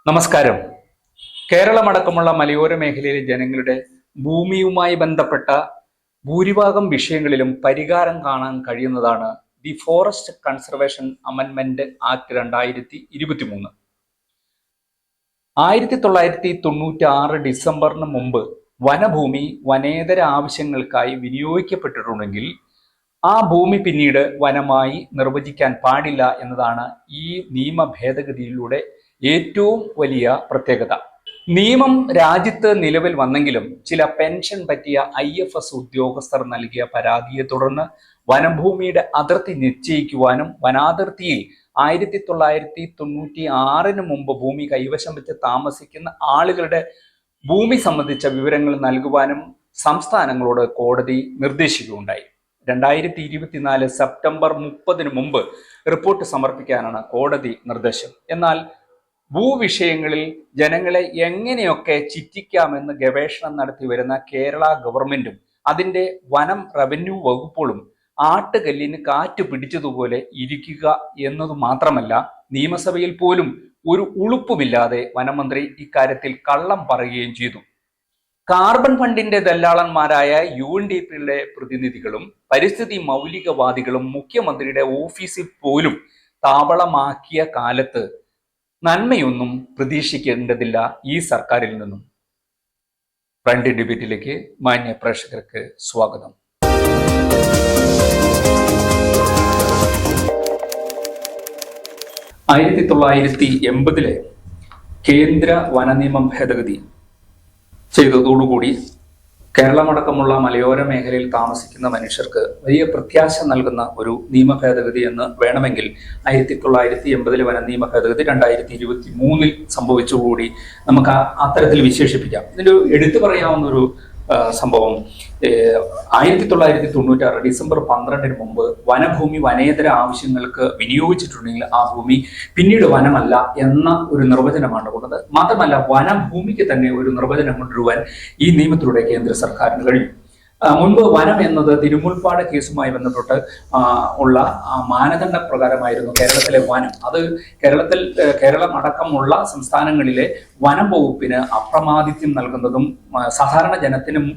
നമസ്കാരം. കേരളമടക്കമുള്ള മലയോര മേഖലയിലെ ജനങ്ങളുടെ ഭൂമിയുമായി ബന്ധപ്പെട്ട ഭൂരിഭാഗം വിഷയങ്ങളിലും പരിഹാരം കാണാൻ കഴിയുന്നതാണ് ദി ഫോറസ്റ്റ് കൺസർവേഷൻ അമെൻമെന്റ് ആക്ട് 2023. 1996 ഡിസംബറിന് മുമ്പ് വനഭൂമി വനേതര ആവശ്യങ്ങൾക്കായി വിനിയോഗിക്കപ്പെട്ടിട്ടുണ്ടെങ്കിൽ ആ ഭൂമി പിന്നീട് വനമായി നിർവചിക്കാൻ പാടില്ല എന്നതാണ് ഈ നിയമ ഭേദഗതിയിലൂടെ ഏറ്റവും വലിയ പ്രത്യേകത. നിയമം രാജ്യത്ത് നിലവിൽ വന്നെങ്കിലും ചില പെൻഷൻ പറ്റിയ IFS ഉദ്യോഗസ്ഥർ നൽകിയ പരാതിയെ തുടർന്ന് വനഭൂമിയുടെ അതിർത്തി നിശ്ചയിക്കുവാനും വനാതിർത്തിയിൽ 1996 മുമ്പ് ഭൂമി കൈവശം വെച്ച് താമസിക്കുന്ന ആളുകളുടെ ഭൂമി സംബന്ധിച്ച വിവരങ്ങൾ നൽകുവാനും സംസ്ഥാനങ്ങളോട് കോടതി നിർദ്ദേശിക്കുകയുണ്ടായി. 2024 സെപ്റ്റംബർ 30 മുമ്പ് റിപ്പോർട്ട് സമർപ്പിക്കാനാണ് കോടതി നിർദ്ദേശം. എന്നാൽ ഭൂവിഷയങ്ങളിൽ ജനങ്ങളെ എങ്ങനെയൊക്കെ ചിറ്റിക്കാമെന്ന് ഗവേഷണം നടത്തി വരുന്ന കേരള ഗവൺമെന്റും അതിന്റെ വനം റവന്യൂ വകുപ്പുകളും ആട്ടുകല്ലിന് കാറ്റ് പിടിച്ചതുപോലെ ഇരിക്കുക എന്നതു മാത്രമല്ല, നിയമസഭയിൽ പോലും ഒരു ഉളുപ്പുമില്ലാതെ വനമന്ത്രി ഇക്കാര്യത്തിൽ കള്ളം പറയുകയും ചെയ്തു. കാർബൺ ഫണ്ടിന്റെ ദല്ലാളന്മാരായ UNDPയുടെ പ്രതിനിധികളും പരിസ്ഥിതി മൗലികവാദികളും മുഖ്യമന്ത്രിയുടെ ഓഫീസിൽ പോലും താവളമാക്കിയ കാലത്ത് നന്മയൊന്നും പ്രതീക്ഷിക്കേണ്ടതില്ല ഈ സർക്കാരിൽ നിന്നും. ഫ്രണ്ട് ഡിബേറ്റിലേക്ക് മാന്യ പ്രേക്ഷകർക്ക് സ്വാഗതം. ആയിരത്തി 1980 കേന്ദ്ര വനനിയമം ഭേദഗതി ചെയ്തതോടുകൂടി കേരളമടക്കമുള്ള മലയോര മേഖലയിൽ താമസിക്കുന്ന മനുഷ്യർക്ക് വലിയ പ്രത്യാശ നൽകുന്ന ഒരു നിയമ ഭേദഗതി എന്ന് വേണമെങ്കിൽ 1980 വന നിയമ ഭേദഗതി 2023 സംഭവിച്ചുകൂടി നമുക്ക് അത്തരത്തിൽ വിശേഷിപ്പിക്കാം. ഇതിന്റെ എടുത്തു പറയാവുന്ന ഒരു സംഭവം 1996 ഡിസംബർ 12 മുമ്പ് വനഭൂമി വനേതര ആവശ്യങ്ങൾക്ക് വിനിയോഗിച്ചിട്ടുണ്ടെങ്കിൽ ആ ഭൂമി പിന്നീട് വനമല്ല എന്ന ഒരു നിർവചനമാണ് കൊണ്ടത്. മാത്രമല്ല, വനഭൂമിക്ക് തന്നെ ഒരു നിർവചനം കൊണ്ടുവരുവാൻ ഈ നിയമത്തിലൂടെ കേന്ദ്ര സർക്കാരിന് കഴിഞ്ഞു. മുൻപ് വനം എന്നത് തിരുമുൽപ്പാട് കേസുമായി ബന്ധപ്പെട്ട് ഉള്ള മാനദണ്ഡ പ്രകാരമായിരുന്നു കേരളത്തിലെ വനം. അത് കേരളം അടക്കമുള്ള സംസ്ഥാനങ്ങളിലെ വനം വകുപ്പിന് അപ്രമാദിത്യം നൽകുന്നതും സാധാരണ ജനത്തിനും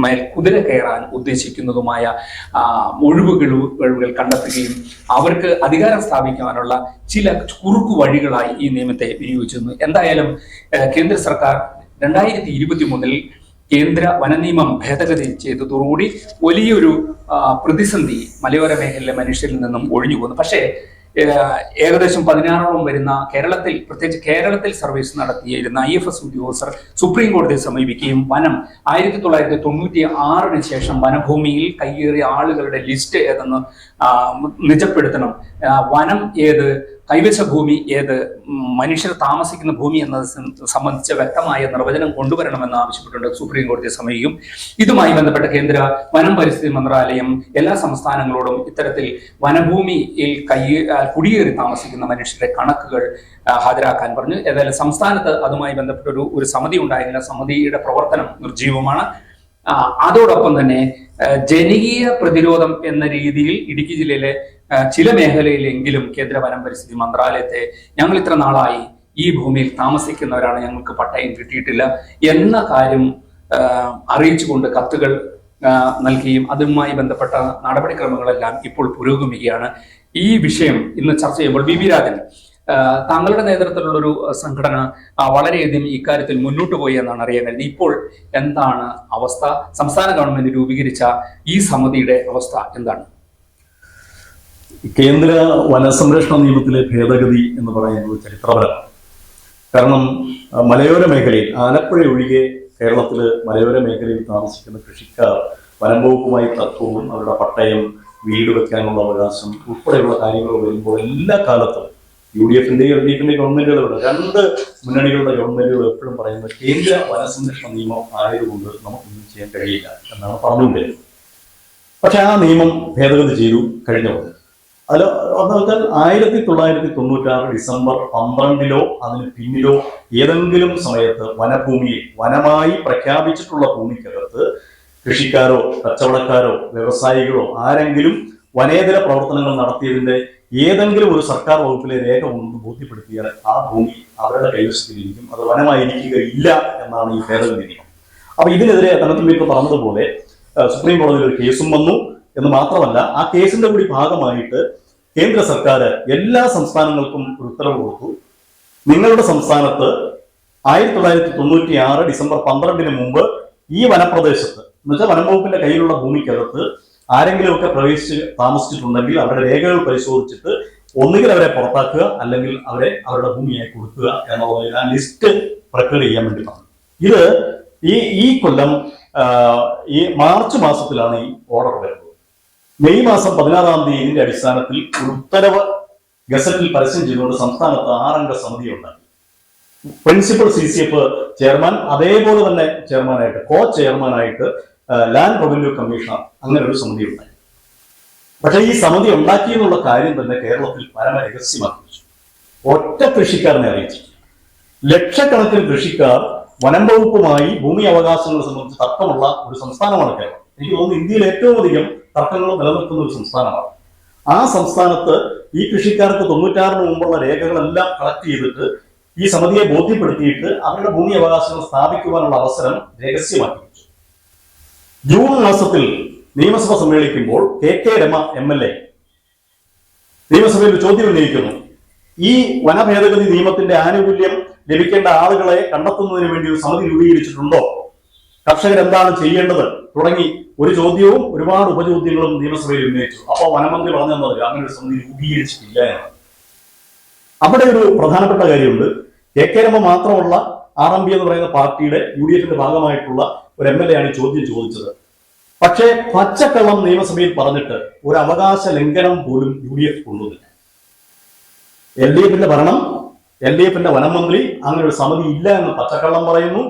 മേൽ കുതിര കയറാൻ ഉദ്ദേശിക്കുന്നതുമായ ഒഴിവുകൾ കണ്ടെത്തുകയും അവർക്ക് അധികാരം സ്ഥാപിക്കുവാനുള്ള ചില കുറുക്കു വഴികളായി ഈ നിയമത്തെ വിനിയോഗിച്ചിരുന്നു. എന്തായാലും കേന്ദ്ര സർക്കാർ 2023 കേന്ദ്ര വനനിയമം ഭേദഗതി ചെയ്തതോടുകൂടി വലിയൊരു പ്രതിസന്ധി മലയോര മേഖലയിലെ മനുഷ്യരിൽ നിന്നും ഒഴിഞ്ഞു പോകുന്നു. പക്ഷേ ഏകദേശം 16ഓളം വരുന്ന പ്രത്യേകിച്ച് കേരളത്തിൽ സർവീസ് നടത്തിയിരുന്ന IFS ഉദ്യോഗസ്ഥർ സുപ്രീം കോടതിയെ സമീപിക്കുകയും വനം 1996 ശേഷം വനഭൂമിയിൽ കയ്യേറിയ ആളുകളുടെ ലിസ്റ്റ് ഏതെന്ന് നിജപ്പെടുത്തണം, വനം ഏത്, കൈവശ ഭൂമി ഏത്, മനുഷ്യർ താമസിക്കുന്ന ഭൂമി എന്നത് സംബന്ധിച്ച വ്യക്തമായ നിർവചനം കൊണ്ടുവരണമെന്ന് ആവശ്യപ്പെട്ടുണ്ട് സുപ്രീം കോടതിയെ സമീപിക്കും. ഇതുമായി ബന്ധപ്പെട്ട കേന്ദ്ര വനം പരിസ്ഥിതി മന്ത്രാലയം എല്ലാ സംസ്ഥാനങ്ങളോടും ഇത്തരത്തിൽ വനഭൂമിയിൽ കുടിയേറി താമസിക്കുന്ന മനുഷ്യരുടെ കണക്കുകൾ ഹാജരാക്കാൻ പറഞ്ഞു. ഏതായാലും സംസ്ഥാനത്ത് അതുമായി ബന്ധപ്പെട്ട ഒരു സമിതി ഉണ്ടായിരുന്ന സമിതിയുടെ പ്രവർത്തനം നിർജ്ജീവമാണ്. അതോടൊപ്പം തന്നെ ജനകീയ പ്രതിരോധം എന്ന രീതിയിൽ ഇടുക്കി ജില്ലയിലെ ചില മേഖലയിലെങ്കിലും കേന്ദ്ര വനം പരിസ്ഥിതി മന്ത്രാലയത്തെ ഞങ്ങൾ ഇത്ര നാളായി ഈ ഭൂമിയിൽ താമസിക്കുന്നവരാണ്, ഞങ്ങൾക്ക് പട്ടയം കിട്ടിയിട്ടില്ല എന്ന കാര്യം അറിയിച്ചുകൊണ്ട് കത്തുകൾ നൽകുകയും അതുമായി ബന്ധപ്പെട്ട നടപടിക്രമങ്ങളെല്ലാം ഇപ്പോൾ പുരോഗമിക്കുകയാണ്. ഈ വിഷയം ഇന്ന് ചർച്ച ചെയ്യുമ്പോൾ BB രാജൻ, താങ്കളുടെ നേതൃത്വത്തിലുള്ളൊരു സംഘടന വളരെയധികം ഇക്കാര്യത്തിൽ മുന്നോട്ട് പോയി എന്നാണ് അറിയാൻ കഴിഞ്ഞത്. ഇപ്പോൾ എന്താണ് അവസ്ഥ? സംസ്ഥാന ഗവൺമെന്റ് രൂപീകരിച്ച ഈ സമിതിയുടെ അവസ്ഥ എന്താണ്? കേന്ദ്ര വനസംരക്ഷണ നിയമത്തിലെ ഭേദഗതി എന്ന് പറയുന്നത് ചരിത്രപരമാണ്. കാരണം മലയോര മേഖലയിൽ, ആലപ്പുഴ ഒഴികെ കേരളത്തില് മലയോര മേഖലയിൽ താമസിക്കുന്ന കൃഷിക്കാർ വനം വകുപ്പുമായി തത്വവും അവരുടെ പട്ടയം, വീട് വെക്കാനുള്ള അവകാശം ഉൾപ്പെടെയുള്ള കാര്യങ്ങൾ വരുമ്പോൾ എല്ലാ കാലത്തും UDFന്റെയും LDFന്റെയും ഗവൺമെന്റുകളുടെ രണ്ട് മുന്നണികളുടെ ഗവൺമെന്റുകൾ എപ്പോഴും പറയുന്നത് കേന്ദ്ര വനസംരക്ഷണ നിയമം ആയതുകൊണ്ട് നമുക്കൊന്നും ചെയ്യാൻ കഴിയില്ല എന്നാണ് പറഞ്ഞുകൊണ്ടിരുന്നത്. പക്ഷെ ആ നിയമം ഭേദഗതി ചെയ്തു കഴിഞ്ഞ പോലെ. അതെന്ന് വെച്ചാൽ 1996 ഡിസംബർ 12 അതിന് പിന്നിലോ ഏതെങ്കിലും സമയത്ത് വനഭൂമിയെ വനമായി പ്രഖ്യാപിച്ചിട്ടുള്ള ഭൂമിക്കകത്ത് കൃഷിക്കാരോ കച്ചവടക്കാരോ വ്യവസായികളോ ആരെങ്കിലും വനേതര പ്രവർത്തനങ്ങൾ നടത്തിയതിന്റെ ഏതെങ്കിലും ഒരു സർക്കാർ വകുപ്പിലെ രേഖ ഉണ്ടെന്ന് ബോധ്യപ്പെടുത്തിയാൽ ആ ഭൂമി അവരുടെ കൈവശത്തിലിരിക്കും, അത് വനമായിരിക്കുകയില്ല എന്നാണ് ഈ ഭേദഗതി നിയമം. അപ്പൊ ഇതിനെതിരെ തനത്തിലേക്ക് പറഞ്ഞതുപോലെ സുപ്രീം കോടതിയിൽ ഒരു കേസും വന്നു എന്ന് മാത്രമല്ല, ആ കേസിന്റെ കൂടി ഭാഗമായിട്ട് കേന്ദ്ര സർക്കാർ എല്ലാ സംസ്ഥാനങ്ങൾക്കും ഒരു ഉത്തരവ് കൊടുത്തു. നിങ്ങളുടെ സംസ്ഥാനത്ത് 1996 ഡിസംബർ 12 മുമ്പ് ഈ വനപ്രദേശത്ത് എന്നുവെച്ചാൽ വനം വകുപ്പിന്റെ കയ്യിലുള്ള ഭൂമിക്കകത്ത് ആരെങ്കിലുമൊക്കെ പ്രവേശിച്ച് താമസിച്ചിട്ടുണ്ടെങ്കിൽ അവരുടെ രേഖകൾ പരിശോധിച്ചിട്ട് ഒന്നുകിൽ അവരെ പുറത്താക്കുക, അല്ലെങ്കിൽ അവരെ അവരുടെ ഭൂമിയായി കൊടുക്കുക എന്നുള്ള ആ ലിസ്റ്റ് പ്രക്രിയ ചെയ്യാൻ വേണ്ടി പറഞ്ഞു. ഇത് ഈ കൊല്ലം ഈ മാർച്ച് മാസത്തിലാണ് ഈ ഓർഡർ വരുന്നത്. മെയ് മാസം 16 ഇതിന്റെ അടിസ്ഥാനത്തിൽ ഒരു ഉത്തരവ് ഗസറ്റിൽ പരസ്യം ചെയ്തുകൊണ്ട് സംസ്ഥാനത്ത് 6 അംഗ സമിതി ഉണ്ടായി. പ്രിൻസിപ്പൽ CCF ചെയർമാൻ, അതേപോലെ തന്നെ ചെയർമാനായിട്ട് കോ ചെയർമാനായിട്ട് ലാൻഡ് റവന്യൂ കമ്മീഷണർ, അങ്ങനെ ഒരു സമിതി ഉണ്ടായി. പക്ഷെ ഈ സമിതി ഉണ്ടാക്കിയെന്നുള്ള കാര്യം തന്നെ കേരളത്തിൽ പരമ രഹസ്യമാക്കി വെച്ചു. ഒറ്റ കൃഷിക്കാരനെ അറിയിച്ചു. ലക്ഷക്കണക്കിന് കൃഷിക്കാർ വനം വകുപ്പുമായി ഭൂമി അവകാശങ്ങളെ സംബന്ധിച്ച് തർക്കമുള്ള ഒരു സംസ്ഥാനമാണ് കേരളം. എനിക്ക് തോന്നുന്നു ഇന്ത്യയിൽ ഏറ്റവും അധികം തർക്കങ്ങൾ നിലനിൽക്കുന്ന ഒരു സംസ്ഥാനമാണ്. ആ സംസ്ഥാനത്ത് ഈ കൃഷിക്കാർക്ക് 96 മുമ്പുള്ള രേഖകളെല്ലാം കളക്ട് ചെയ്തിട്ട് ഈ സമിതിയെ ബോധ്യപ്പെടുത്തിയിട്ട് അവരുടെ ഭൂമി അവകാശങ്ങൾ സ്ഥാപിക്കുവാനുള്ള അവസരം രഹസ്യമാക്കി വെച്ചു. ജൂൺ മാസത്തിൽ നിയമസഭ സമ്മേളിക്കുമ്പോൾ KK രമ MLA നിയമസഭയിൽ ചോദ്യം ഉന്നയിക്കുന്നു. ഈ വനഭേദഗതി നിയമത്തിന്റെ ആനുകൂല്യം ലഭിക്കേണ്ട ആളുകളെ കണ്ടെത്തുന്നതിന് വേണ്ടി ഒരു സമിതി രൂപീകരിച്ചിട്ടുണ്ടോ, കർഷകർ എന്താണ് ചെയ്യേണ്ടത് തുടങ്ങി ഒരു ചോദ്യവും ഒരുപാട് ഉപചോദ്യങ്ങളും നിയമസഭയിൽ ഉന്നയിച്ചു. അപ്പോൾ വനമന്ത്രി പറഞ്ഞത് അങ്ങനെ ഒരു സമിതി രൂപീകരിച്ചിട്ടില്ല എന്നാണ്. അവിടെ ഒരു പ്രധാനപ്പെട്ട കാര്യമുണ്ട്. KK രമ മാത്രമുള്ള RMP എന്ന് പറയുന്ന പാർട്ടിയുടെ UDF ഭാഗമായിട്ടുള്ള ഒരു MLA ആണ് ചോദ്യം ചോദിച്ചത്. പക്ഷേ പച്ചക്കള്ളം നിയമസഭയിൽ പറഞ്ഞിട്ട് ഒരു അവകാശ ലംഘനം പോലും UDF കൊണ്ടുവന്നില്ല. LDF ഭരണം, LDF വനം മന്ത്രി അങ്ങനെ ഒരു സമിതി ഇല്ല എന്ന് പച്ചക്കള്ളം പറയുന്നു.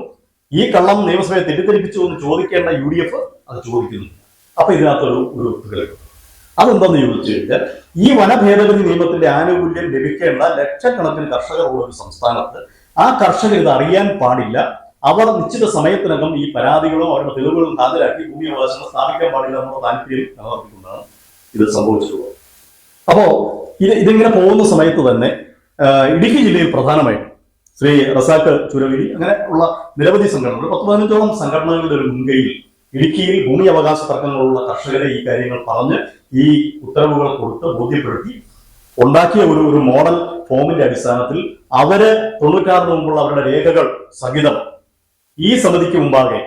ഈ കള്ളം നിയമസഭയെ തെറ്റിദ്ധരിപ്പിച്ചു എന്ന് ചോദിക്കേണ്ട UDF അത് ചോദിക്കുന്നു. അപ്പൊ ഇതിനകത്തൊരു ഒത്തുകളിക്കും. അതെന്താന്ന് ചോദിച്ചു കഴിഞ്ഞാൽ, ഈ വനഭേദഗതി നിയമത്തിന്റെ ആനുകൂല്യം ലഭിക്കേണ്ട ലക്ഷക്കണക്കിന് കർഷകരുള്ള ഒരു സംസ്ഥാനത്ത് ആ കർഷകർ ഇത് അറിയാൻ പാടില്ല. അവർ നിശ്ചിത സമയത്തിനകം ഈ പരാതികളും അവരുടെ തെളിവുകളും ഹാജരാക്കി ഭൂമി അവകാശങ്ങൾ സ്ഥാപിക്കാൻ പാടില്ല എന്നുള്ള താല്പര്യം നിലനിർത്തിക്കൊണ്ടാണ് ഇത് സംഭവിച്ചിട്ടുള്ളത്. അപ്പോ ഇതിങ്ങനെ പോകുന്ന സമയത്ത് തന്നെ ഇടുക്കി ജില്ലയിൽ പ്രധാനമായിട്ടും ശ്രീ റസാഖ് ചുരവിരി അങ്ങനെ ഉള്ള നിരവധി സംഘടനകൾ, 10-15ഓളം സംഘടനകളുടെ ഒരു മുൻകൈയിൽ ഇടുക്കിയിൽ ഭൂമി അവകാശ തർക്കങ്ങളുള്ള കർഷകരെ ഈ കാര്യങ്ങൾ പറഞ്ഞ് ഈ ഉത്തരവുകൾ കൊടുത്ത് ബോധ്യപ്പെടുത്തി ഉണ്ടാക്കിയ ഒരു മോഡൽ ഫോമിന്റെ അടിസ്ഥാനത്തിൽ അവര് 96 മുമ്പുള്ള അവരുടെ രേഖകൾ സഹിതം ഈ സമിതിക്ക് മുമ്പാകെ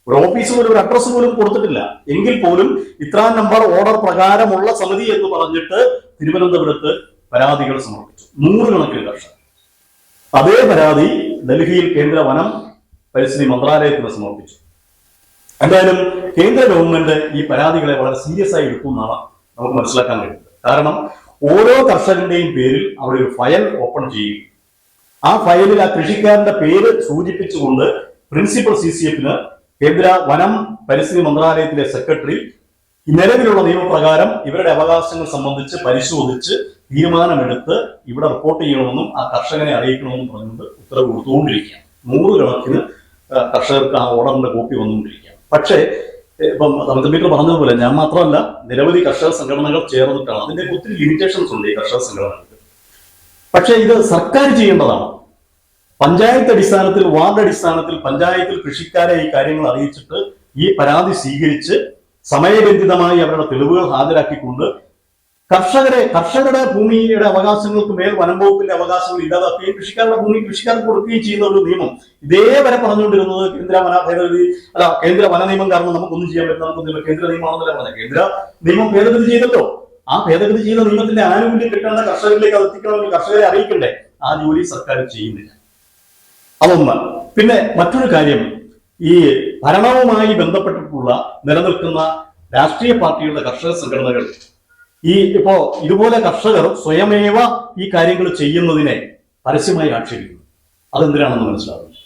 ഒരു ഓഫീസ് പോലും ഒരു അഡ്രസ് പോലും കൊടുത്തിട്ടില്ല എങ്കിൽ പോലും ഇത്രാം നമ്പർ ഓർഡർ പ്രകാരമുള്ള സമിതി എന്ന് പറഞ്ഞിട്ട് തിരുവനന്തപുരത്ത് പരാതികൾ സമർപ്പിച്ചു. 100 കണക്കിന് കർഷകർ. അതേ പരാതി ഡൽഹിയിൽ കേന്ദ്ര വനം പരിസ്ഥിതി മന്ത്രാലയത്തിന് സമർപ്പിച്ചു. എന്തായാലും കേന്ദ്ര ഗവൺമെന്റ് ഈ പരാതികളെ വളരെ സീരിയസ് ആയി എടുക്കുമെന്നാണ് നമുക്ക് മനസ്സിലാക്കാൻ കഴിയുന്നത്. കാരണം ഓരോ കർഷകന്റെയും പേരിൽ അവിടെ ഒരു ഫയൽ ഓപ്പൺ ചെയ്യും. ആ ഫയലിൽ ആ കൃഷിക്കാരന്റെ പേര് സൂചിപ്പിച്ചുകൊണ്ട് പ്രിൻസിപ്പൽ CCFന് കേന്ദ്ര വനം പരിസ്ഥിതി മന്ത്രാലയത്തിലെ സെക്രട്ടറി നിലവിലുള്ള നിയമപ്രകാരം ഇവരുടെ അവകാശങ്ങൾ സംബന്ധിച്ച് പരിശോധിച്ച് തീരുമാനമെടുത്ത് ഇവിടെ റിപ്പോർട്ട് ചെയ്യണമെന്നും ആ കർഷകനെ അറിയിക്കണമെന്നും പറഞ്ഞുകൊണ്ട് ഉത്തരവ് കൊടുത്തുകൊണ്ടിരിക്കുകയാണ്. 100 കണക്കിന് കർഷകർക്ക് ആ ഓർഡറിന്റെ കോപ്പി വന്നുകൊണ്ടിരിക്കുകയാണ്. പക്ഷേ ഇപ്പം തമിഴ്നാട്ടിൽ പറഞ്ഞതുപോലെ ഞാൻ മാത്രമല്ല, നിരവധി കർഷക സംഘടനകൾ ചേർന്നിട്ടാണ്. അതിന്റെ ഒത്തിരി ലിമിറ്റേഷൻസ് ഉണ്ട് ഈ കർഷക സംഘടനകൾക്ക്. പക്ഷേ ഇത് സർക്കാർ ചെയ്യേണ്ടതാണ്. പഞ്ചായത്ത് അടിസ്ഥാനത്തിൽ, വാർഡ് അടിസ്ഥാനത്തിൽ പഞ്ചായത്തിൽ കൃഷിക്കാരെ ഈ കാര്യങ്ങൾ അറിയിച്ചിട്ട് ഈ പരാതി സ്വീകരിച്ച് സമയബന്ധിതമായി അവരുടെ തെളിവുകൾ ഹാജരാക്കിക്കൊണ്ട് കർഷകരുടെ ഭൂമിയുടെ അവകാശങ്ങൾക്ക് മേൽ വനം വകുപ്പിന്റെ അവകാശങ്ങൾ ഇല്ലാതാക്കുകയും കൃഷിക്കാരുടെ ഭൂമി കൃഷിക്കാർക്ക് കൊടുക്കുകയും ചെയ്യുന്ന ഒരു നിയമം ഇതേവരെ പറഞ്ഞുകൊണ്ടിരുന്നത് കേന്ദ്ര വന നിയമം കാരണം നമുക്കൊന്നും ചെയ്യാൻ പറ്റില്ല, നമുക്കൊന്നും കേന്ദ്ര നിയമമാണെന്നല്ല പറഞ്ഞത്. കേന്ദ്ര നിയമം ഭേദഗതി ചെയ്തല്ലോ. ആ ഭേദഗതി ചെയ്ത നിയമത്തിന്റെ ആനുകൂല്യം കിട്ടേണ്ട കർഷകരിലേക്ക് അത് എത്തിക്കണമെങ്കിൽ കർഷകരെ അറിയിക്കണ്ടേ? ആ ജോലി സർക്കാർ ചെയ്യുന്നില്ല. അതൊന്ന്. പിന്നെ മറ്റൊരു കാര്യം, ഈ ഭരണവുമായി ബന്ധപ്പെട്ടിട്ടുള്ള നിലനിൽക്കുന്ന രാഷ്ട്രീയ പാർട്ടികളുടെ കർഷക സംഘടനകൾ ഇപ്പോ ഇതുപോലെ കർഷകർ സ്വയമേവ ഈ കാര്യങ്ങൾ ചെയ്യുന്നതിനെ പരസ്യമായി ആക്ഷേപിക്കുന്നു. അതെന്തിനാണെന്ന് മനസ്സിലാകുന്നു.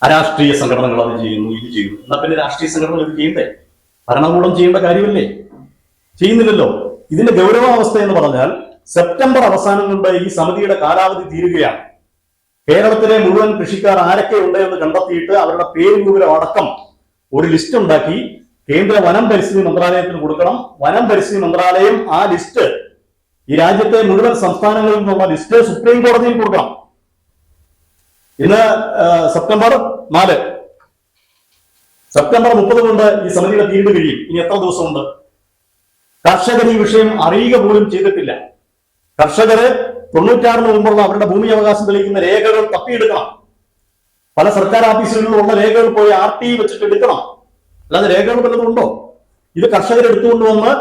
അരാഷ്ട്രീയ സംഘടനകൾ അത് ചെയ്യുന്നു, ഇത് ചെയ്യുന്നു. എന്നാ പിന്നെ രാഷ്ട്രീയ സംഘടനകൾ ഇത് ചെയ്യണ്ടേ? ഭരണകൂടം ചെയ്യേണ്ട കാര്യമല്ലേ? ചെയ്യുന്നില്ലല്ലോ. ഇതിന്റെ ഗൗരവാവസ്ഥ എന്ന് പറഞ്ഞാൽ സെപ്റ്റംബർ അവസാനം കൊണ്ട് ഈ സമിതിയുടെ കാലാവധി തീരുകയാണ്. കേരളത്തിലെ മുഴുവൻ കൃഷിക്കാർ ആരൊക്കെ ഉണ്ട് എന്ന് കണ്ടെത്തിയിട്ട് അവരുടെ പേര് വിവരം അടക്കം ഒരു ലിസ്റ്റ് ഉണ്ടാക്കി കേന്ദ്ര വനം പരിസ്ഥിതി മന്ത്രാലയത്തിന് കൊടുക്കണം. വനം പരിസ്ഥിതി മന്ത്രാലയം ആ ലിസ്റ്റ് ഈ രാജ്യത്തെ മുഴുവൻ സംസ്ഥാനങ്ങളിൽ നിന്നുള്ള ലിസ്റ്റ് സുപ്രീം കോടതിയിൽ കൊടുക്കണം. ഇന്ന് സെപ്റ്റംബർ 4, സെപ്റ്റംബർ 30 കൊണ്ട് ഈ സമിതിയുടെ പീരീഡ് കഴിയും. ഇനി എത്ര ദിവസമുണ്ട്? കർഷകർ ഈ വിഷയം അറിയുക പോലും ചെയ്തിട്ടില്ല. കർഷകര് 96 മുമ്പുള്ള അവരുടെ ഭൂമി അവകാശം തെളിയിക്കുന്ന രേഖകൾ തപ്പിയെടുക്കണം. പല സർക്കാർ ഓഫീസുകളിലുള്ള രേഖകൾ പോയി RT വെച്ചിട്ട് എടുക്കണം. അല്ലാതെ രേഖകൾ വല്ലതും ഉണ്ടോ? ഇത് കർഷകർ എടുത്തുകൊണ്ടുവന്ന്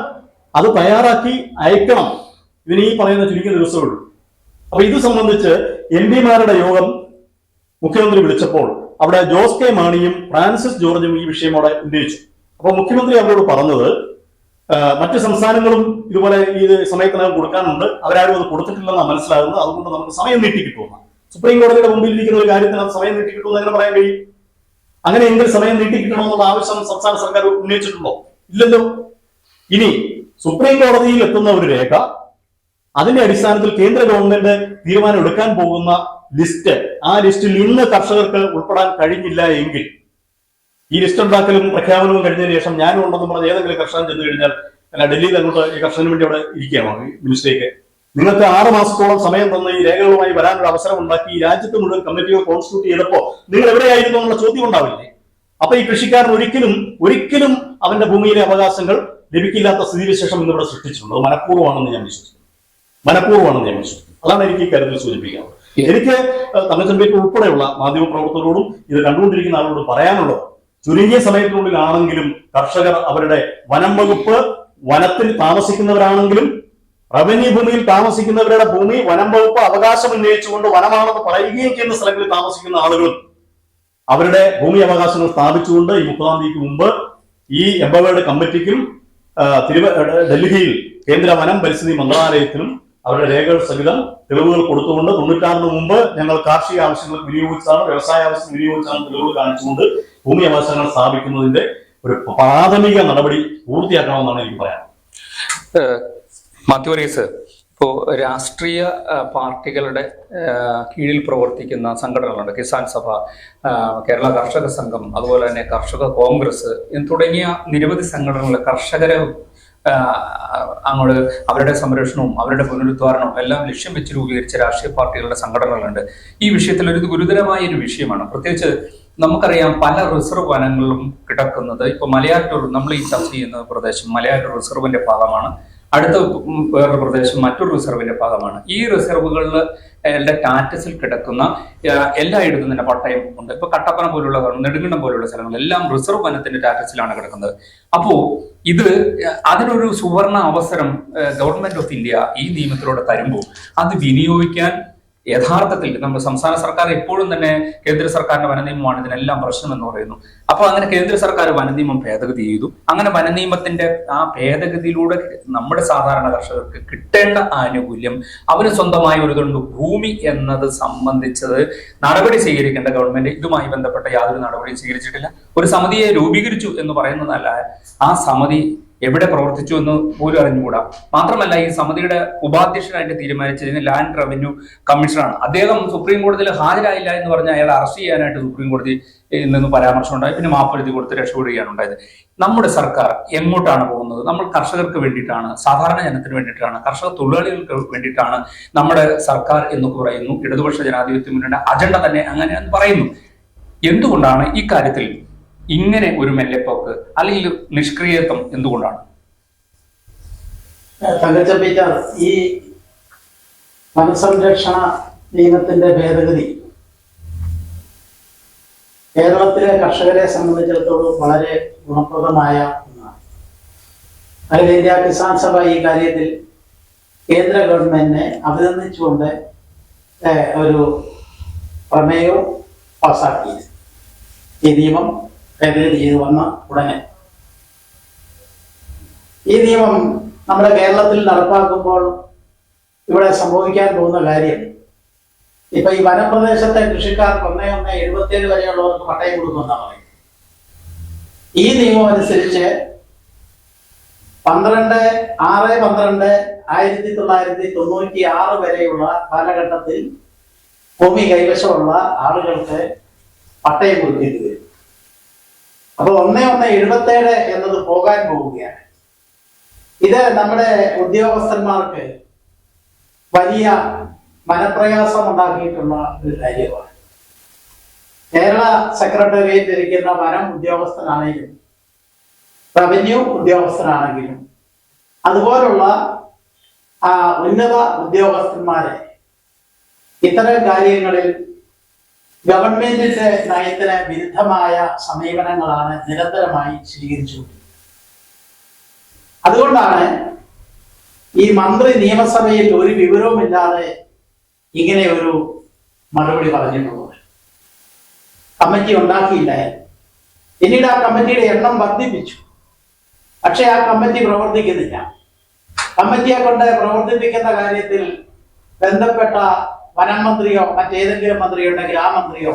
അത് തയ്യാറാക്കി അയക്കണം. ഇതിന് ഈ പറയുന്ന ചുരുങ്ങിയ ദിവസമേ ഉള്ളൂ. അപ്പൊ ഇത് സംബന്ധിച്ച് MP-മാരുടെ യോഗം മുഖ്യമന്ത്രി വിളിച്ചപ്പോൾ അവിടെ ജോസ് കെ മാണിയും ഫ്രാൻസിസ് ജോർജും ഈ വിഷയം അവിടെ ഉന്നയിച്ചു. അപ്പൊ മുഖ്യമന്ത്രി അവരോട് പറഞ്ഞത് മറ്റു സംസ്ഥാനങ്ങളും ഇതുപോലെ ഈ സമയത്തിനകം കൊടുക്കാനുണ്ട്, അവരാരും അത് കൊടുത്തിട്ടില്ലെന്നാണ് മനസ്സിലാകുന്നത്, അതുകൊണ്ട് നമുക്ക് സമയം നീട്ടിക്കിട്ടുമെന്ന്. സുപ്രീം കോടതിയുടെ മുമ്പിൽ ഇരിക്കുന്ന ഒരു കാര്യത്തിന് അത് സമയം നീട്ടിക്കിട്ടുമെന്ന് എങ്ങനെ പറയാൻ കഴിയും? അങ്ങനെയെങ്കിൽ സമയം നീട്ടിക്കിട്ടണമെന്നുള്ള ആവശ്യം സംസ്ഥാന സർക്കാർ ഉന്നയിച്ചിട്ടുണ്ടോ? ഇല്ലല്ലോ. ഇനി സുപ്രീം കോടതിയിൽ എത്തുന്ന ഒരു രേഖ, അതിന്റെ അടിസ്ഥാനത്തിൽ കേന്ദ്ര ഗവൺമെന്റ് തീരുമാനം എടുക്കാൻ പോകുന്ന ലിസ്റ്റ്, ആ ലിസ്റ്റിൽ ഇന്ന് കർഷകർക്ക് ഉൾപ്പെടാൻ കഴിഞ്ഞില്ല എങ്കിൽ, ഈ ലിസ്റ്റ് ഉണ്ടാക്കലും പ്രഖ്യാപനവും കഴിഞ്ഞതിന് ശേഷം ഞാനും ഉണ്ടെന്ന് പറഞ്ഞ് ഏതെങ്കിലും കർഷകൻ ചെന്ന് കഴിഞ്ഞാൽ, അല്ല ഡൽഹിയിൽ അങ്ങോട്ട് ഈ കർഷകന് വേണ്ടി അവിടെ ഇരിക്കുകയാണോ ഈ മിനിസ്റ്റേക്ക്? നിങ്ങൾക്ക് 6 മാസത്തോളം സമയം തന്ന് ഈ രേഖകളുമായി വരാനൊരു അവസരം ഉണ്ടാക്കി ഈ രാജ്യത്ത് മുഴുവൻ കമ്മിറ്റിയോ കോൺസ്റ്റിറ്റ്യൂട്ട് ചെയ്തപ്പോ നിങ്ങൾ എവിടെയായിരുന്നു എന്നുള്ള ചോദ്യം ഉണ്ടാവില്ലേ? അപ്പൊ ഈ കൃഷിക്കാരൻ ഒരിക്കലും അവന്റെ ഭൂമിയിലെ അവകാശങ്ങൾ ലഭിക്കില്ലാത്ത സ്ഥിതിവിശേഷം ഇന്നിവിടെ സൃഷ്ടിച്ചിട്ടുണ്ട്. അത് മനഃപൂർവ്വമാണെന്ന് ഞാൻ വിശ്വസിക്കുന്നു. അതാണ് എനിക്ക് ഈ കാര്യത്തിൽ സൂചിപ്പിക്കാനുള്ളത്. എനിക്ക് തങ്കച്ചൻപേറ്റ് ഉൾപ്പെടെയുള്ള മാധ്യമ പ്രവർത്തകരോടും ഇത് കണ്ടുകൊണ്ടിരിക്കുന്ന ആളോട് പറയാനുള്ളത്, ചുരുങ്ങിയ സമയത്തിനുള്ളിലാണെങ്കിലും കർഷകർ അവരുടെ വനം വകുപ്പ്, വനത്തിൽ താമസിക്കുന്നവരാണെങ്കിലും റവന്യൂ ഭൂമിയിൽ താമസിക്കുന്നവരുടെ ഭൂമി വനം വകുപ്പ് അവകാശം ഉന്നയിച്ചുകൊണ്ട് വനമാണെന്ന് പറയുകയും ചെയ്യുന്ന സ്ഥലങ്ങളിൽ താമസിക്കുന്ന ആളുകളും അവരുടെ ഭൂമി അവകാശങ്ങൾ സ്ഥാപിച്ചുകൊണ്ട് ഈ 30-ാം തീയതിക്ക് മുമ്പ് ഈ എംപവേർഡ് കമ്മിറ്റിക്കും ഡൽഹിയിൽ കേന്ദ്ര വനം പരിസ്ഥിതി മന്ത്രാലയത്തിനും അവരുടെ രേഖകൾ സഹിതം തെളിവുകൾ കൊടുത്തുകൊണ്ട് 96-ന് മുമ്പ് ഞങ്ങൾ കാർഷിക ആവശ്യങ്ങൾക്ക് വിനിയോഗിച്ചാണ്, വ്യവസായ ആവശ്യത്തിന് വിനിയോഗിച്ചാണ് തെളിവുകൾ കാണിച്ചുകൊണ്ട് ഭൂമി അവകാശങ്ങൾ സ്ഥാപിക്കുന്നതിന്റെ ഒരു പ്രാഥമിക നടപടി പൂർത്തിയാക്കണമെന്നാണ് എനിക്ക് പറയാൻ. മാത്യു വർഗീസ്, ഇപ്പോൾ രാഷ്ട്രീയ പാർട്ടികളുടെ കീഴിൽ പ്രവർത്തിക്കുന്ന സംഘടനകളുണ്ട്. കിസാൻ സഭ, കേരള കർഷക സംഘം, അതുപോലെ തന്നെ കർഷക കോൺഗ്രസ് തുടങ്ങിയ നിരവധി സംഘടനകൾ കർഷകരെ അങ്ങോട്ട് അവരുടെ സംരക്ഷണവും അവരുടെ പുനരുദ്ധാരണവും എല്ലാം ലക്ഷ്യം വെച്ച് രൂപീകരിച്ച രാഷ്ട്രീയ പാർട്ടികളുടെ സംഘടനകളുണ്ട്. ഈ വിഷയത്തിൽ ഒരു ഗുരുതരമായ ഒരു വിഷയമാണ്. പ്രത്യേകിച്ച് നമുക്കറിയാം, പല റിസർവ് വനങ്ങളിലും കിടക്കുന്നത്, ഇപ്പൊ മലയാറ്റൂർ, നമ്മൾ ഈ ചർച്ച ചെയ്യുന്ന പ്രദേശം മലയാറ്റൂർ റിസർവിന്റെ ഭാഗമാണ്. അടുത്ത വേറൊരു പ്രദേശം മറ്റൊരു റിസർവിന്റെ ഭാഗമാണ്. ഈ റിസർവുകളിലെ ടാറ്റസിൽ കിടക്കുന്ന എല്ലായിടത്തും തന്നെ പട്ടയം ഉണ്ട്. ഇപ്പൊ കട്ടപ്പന പോലുള്ള, നെടുങ്കണ്ടം പോലുള്ള സ്ഥലങ്ങളെല്ലാം റിസർവ് വനത്തിന്റെ ടാറ്റസിലാണ് കിടക്കുന്നത്. അപ്പോ ഇത് അതിനൊരു സുവർണ അവസരം ഗവൺമെന്റ് ഓഫ് ഇന്ത്യ ഈ നിയമത്തിലൂടെ തരുമ്പോൾ അത് വിനിയോഗിക്കാൻ യഥാർത്ഥത്തിൽ നമ്മുടെ സംസ്ഥാന സർക്കാർ എപ്പോഴും തന്നെ കേന്ദ്ര സർക്കാരിന്റെ വനനിയമമാണ് ഇതിനെല്ലാം പ്രശ്നം എന്ന് പറയുന്നു. അപ്പോൾ അങ്ങനെ കേന്ദ്ര സർക്കാർ വനനിയമം ഭേദഗതി ചെയ്തു. അങ്ങനെ വനനിയമത്തിന്റെ ആ ഭേദഗതിയിലൂടെ നമ്മുടെ സാധാരണ കർഷകർക്ക് കിട്ടേണ്ട ആനുകൂല്യം, അവന് സ്വന്തമായി ഒരു തുണ്ട് ഭൂമി എന്നത് സംബന്ധിച്ചത് നടപടി സ്വീകരിക്കേണ്ട ഗവൺമെന്റ് ഇതുമായി ബന്ധപ്പെട്ട യാതൊരു നടപടിയും സ്വീകരിച്ചിട്ടില്ല. ഒരു സമിതിയെ രൂപീകരിച്ചു എന്ന് പറയുന്നതല്ല, ആ സമിതി എവിടെ പ്രവർത്തിച്ചു എന്ന് പോലും അറിഞ്ഞുകൂടാ. മാത്രമല്ല, ഈ സമിതിയുടെ ഉപാധ്യക്ഷനായിട്ട് തീരുമാനിച്ചതിന് ലാൻഡ് റവന്യൂ കമ്മീഷണറാണ്. അദ്ദേഹം സുപ്രീം കോടതിയിൽ ഹാജരായില്ല എന്ന് പറഞ്ഞാൽ അയാളെ അറസ്റ്റ് ചെയ്യാനായിട്ട് സുപ്രീം കോടതി നിന്ന് പരാമർശം ഉണ്ടായി. പിന്നെ മാപ്പെഴുതി കൊടുത്ത് രക്ഷപ്പെടുകയാണ് ഉണ്ടായത്. നമ്മുടെ സർക്കാർ എങ്ങോട്ടാണ് പോകുന്നത്? നമ്മൾ കർഷകർക്ക് വേണ്ടിയിട്ടാണ്, സാധാരണ ജനത്തിന് വേണ്ടിയിട്ടാണ്, കർഷക തൊഴിലാളികൾക്ക് വേണ്ടിയിട്ടാണ് നമ്മുടെ സർക്കാർ എന്ന് പറയുന്നു. ഇടതുപക്ഷ ജനാധിപത്യ മുന്നണിയുടെ അജണ്ട തന്നെ അങ്ങനെ എന്ന് പറയുന്നു. എന്തുകൊണ്ടാണ് ഈ കാര്യത്തിൽ ഇങ്ങനെ ഒരു മെല്ലെപ്പോക്ക് അല്ലെങ്കിൽ നിഷ്ക്രിയത്വം എന്തുകൊണ്ടാണ്? തങ്കച്ചൻ, ഈ വനസംരക്ഷണ നിയമത്തിന്റെ ഭേദഗതി കേരളത്തിലെ കർഷകരെ സംബന്ധിച്ചിടത്തോളം വളരെ ഗുണപ്രദമായ ഒന്നാണ്. അഖിലേന്ത്യാ കിസാൻ സഭ ഈ കാര്യത്തിൽ കേന്ദ്ര ഗവൺമെന്റിനെ അഭിനന്ദിച്ചുകൊണ്ട് ഒരു പ്രമേയവും പാസാക്കി. ഈ നിയമം ഭേദഗതി ചെയ്തു വന്ന ഉടനെ ഈ നിയമം നമ്മുടെ കേരളത്തിൽ നടപ്പാക്കുമ്പോൾ ഇവിടെ സംഭവിക്കാൻ പോകുന്ന കാര്യം, ഇപ്പൊ ഈ വനപ്രദേശത്തെ കൃഷിക്കാർക്ക് 1/1/77 വരെയുള്ളവർക്ക് പട്ടയം കൊടുക്കുമെന്നാണ് പറയുന്നത്. ഈ നിയമം അനുസരിച്ച് 12/6/12/1996 വരെയുള്ള കാലഘട്ടത്തിൽ ഭൂമി കൈവശമുള്ള ആളുകൾക്ക് പട്ടയം കൊടുക്കേണ്ടി വരും. അപ്പൊ 1/1/77 എന്നത് പോകാൻ പോവുകയാണ്. ഇത് നമ്മുടെ ഉദ്യോഗസ്ഥന്മാർക്ക് വലിയ മനപ്രയാസം ഉണ്ടാക്കിയിട്ടുള്ള ഒരു കാര്യമാണ്. കേരള സെക്രട്ടേറിയറ്റ് ഇരിക്കുന്ന വനം ഉദ്യോഗസ്ഥനാണെങ്കിലും റവന്യൂ ഉദ്യോഗസ്ഥനാണെങ്കിലും അതുപോലുള്ള ഉന്നത ഉദ്യോഗസ്ഥന്മാരെ ഇത്തരം കാര്യങ്ങളിൽ ഗവൺമെന്റിന്റെ നയത്തിന് വിരുദ്ധമായ സമീപനങ്ങളാണ് നിരന്തരമായി സ്വീകരിച്ചുകൊണ്ടിരിക്കുന്നത്. അതുകൊണ്ടാണ് ഈ മന്ത്രി നിയമസഭയിൽ ഒരു വിവരവുമില്ലാതെ ഇങ്ങനെ ഒരു മറുപടി പറഞ്ഞിട്ടുള്ളത്. കമ്മിറ്റി ഉണ്ടാക്കിയില്ലായിരുന്നു. പിന്നീട് ആ കമ്മിറ്റിയുടെ എണ്ണം വർദ്ധിപ്പിച്ചു. പക്ഷെ ആ കമ്മിറ്റി പ്രവർത്തിക്കുന്നില്ല. കമ്മിറ്റിയെ കൊണ്ട് പ്രവർത്തിപ്പിക്കുന്ന കാര്യത്തിൽ ബന്ധപ്പെട്ട വനം മന്ത്രിയോ മറ്റേതെങ്കിലും മന്ത്രിയോ ഉണ്ടെങ്കിൽ ആ മന്ത്രിയോ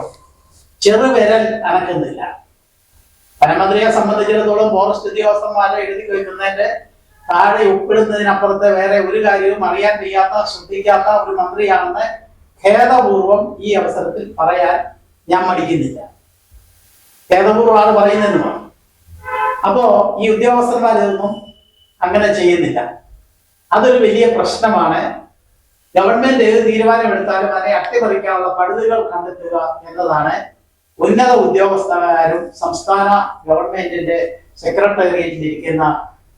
ചെറുവിരൽ അനക്കുന്നില്ല. വനമന്ത്രിയെ സംബന്ധിച്ചിടത്തോളം ഫോറസ്റ്റ് ഉദ്യോഗസ്ഥന്മാരെ എഴുതി വയ്ക്കുന്നതിന്റെ താഴെ ഒപ്പിടുന്നതിനപ്പുറത്തെ വേറെ ഒരു കാര്യവും അറിയാൻ ചെയ്യാത്ത ശ്രദ്ധിക്കാത്ത ഒരു മന്ത്രിയാണെന്ന് ഖേദപൂർവം ഈ അവസരത്തിൽ പറയാൻ ഞാൻ മടിക്കുന്നില്ല. ഖേദപൂർവ്വമാണ് പറയുന്നതെന്ന് പറഞ്ഞു. അപ്പോ ഈ ഉദ്യോഗസ്ഥന്മാരൊന്നും അങ്ങനെ ചെയ്യുന്നില്ല. അതൊരു വലിയ പ്രശ്നമാണ്. ഗവൺമെന്റ് ഏത് തീരുമാനമെടുത്താലും അതിനെ അട്ടിമറിക്കാനുള്ള പഴുതുകൾ കണ്ടെത്തുക എന്നതാണ് ഉന്നത ഉദ്യോഗസ്ഥന്മാരും സംസ്ഥാന ഗവൺമെന്റിന്റെ സെക്രട്ടേറിയറ്റിൽ ഇരിക്കുന്ന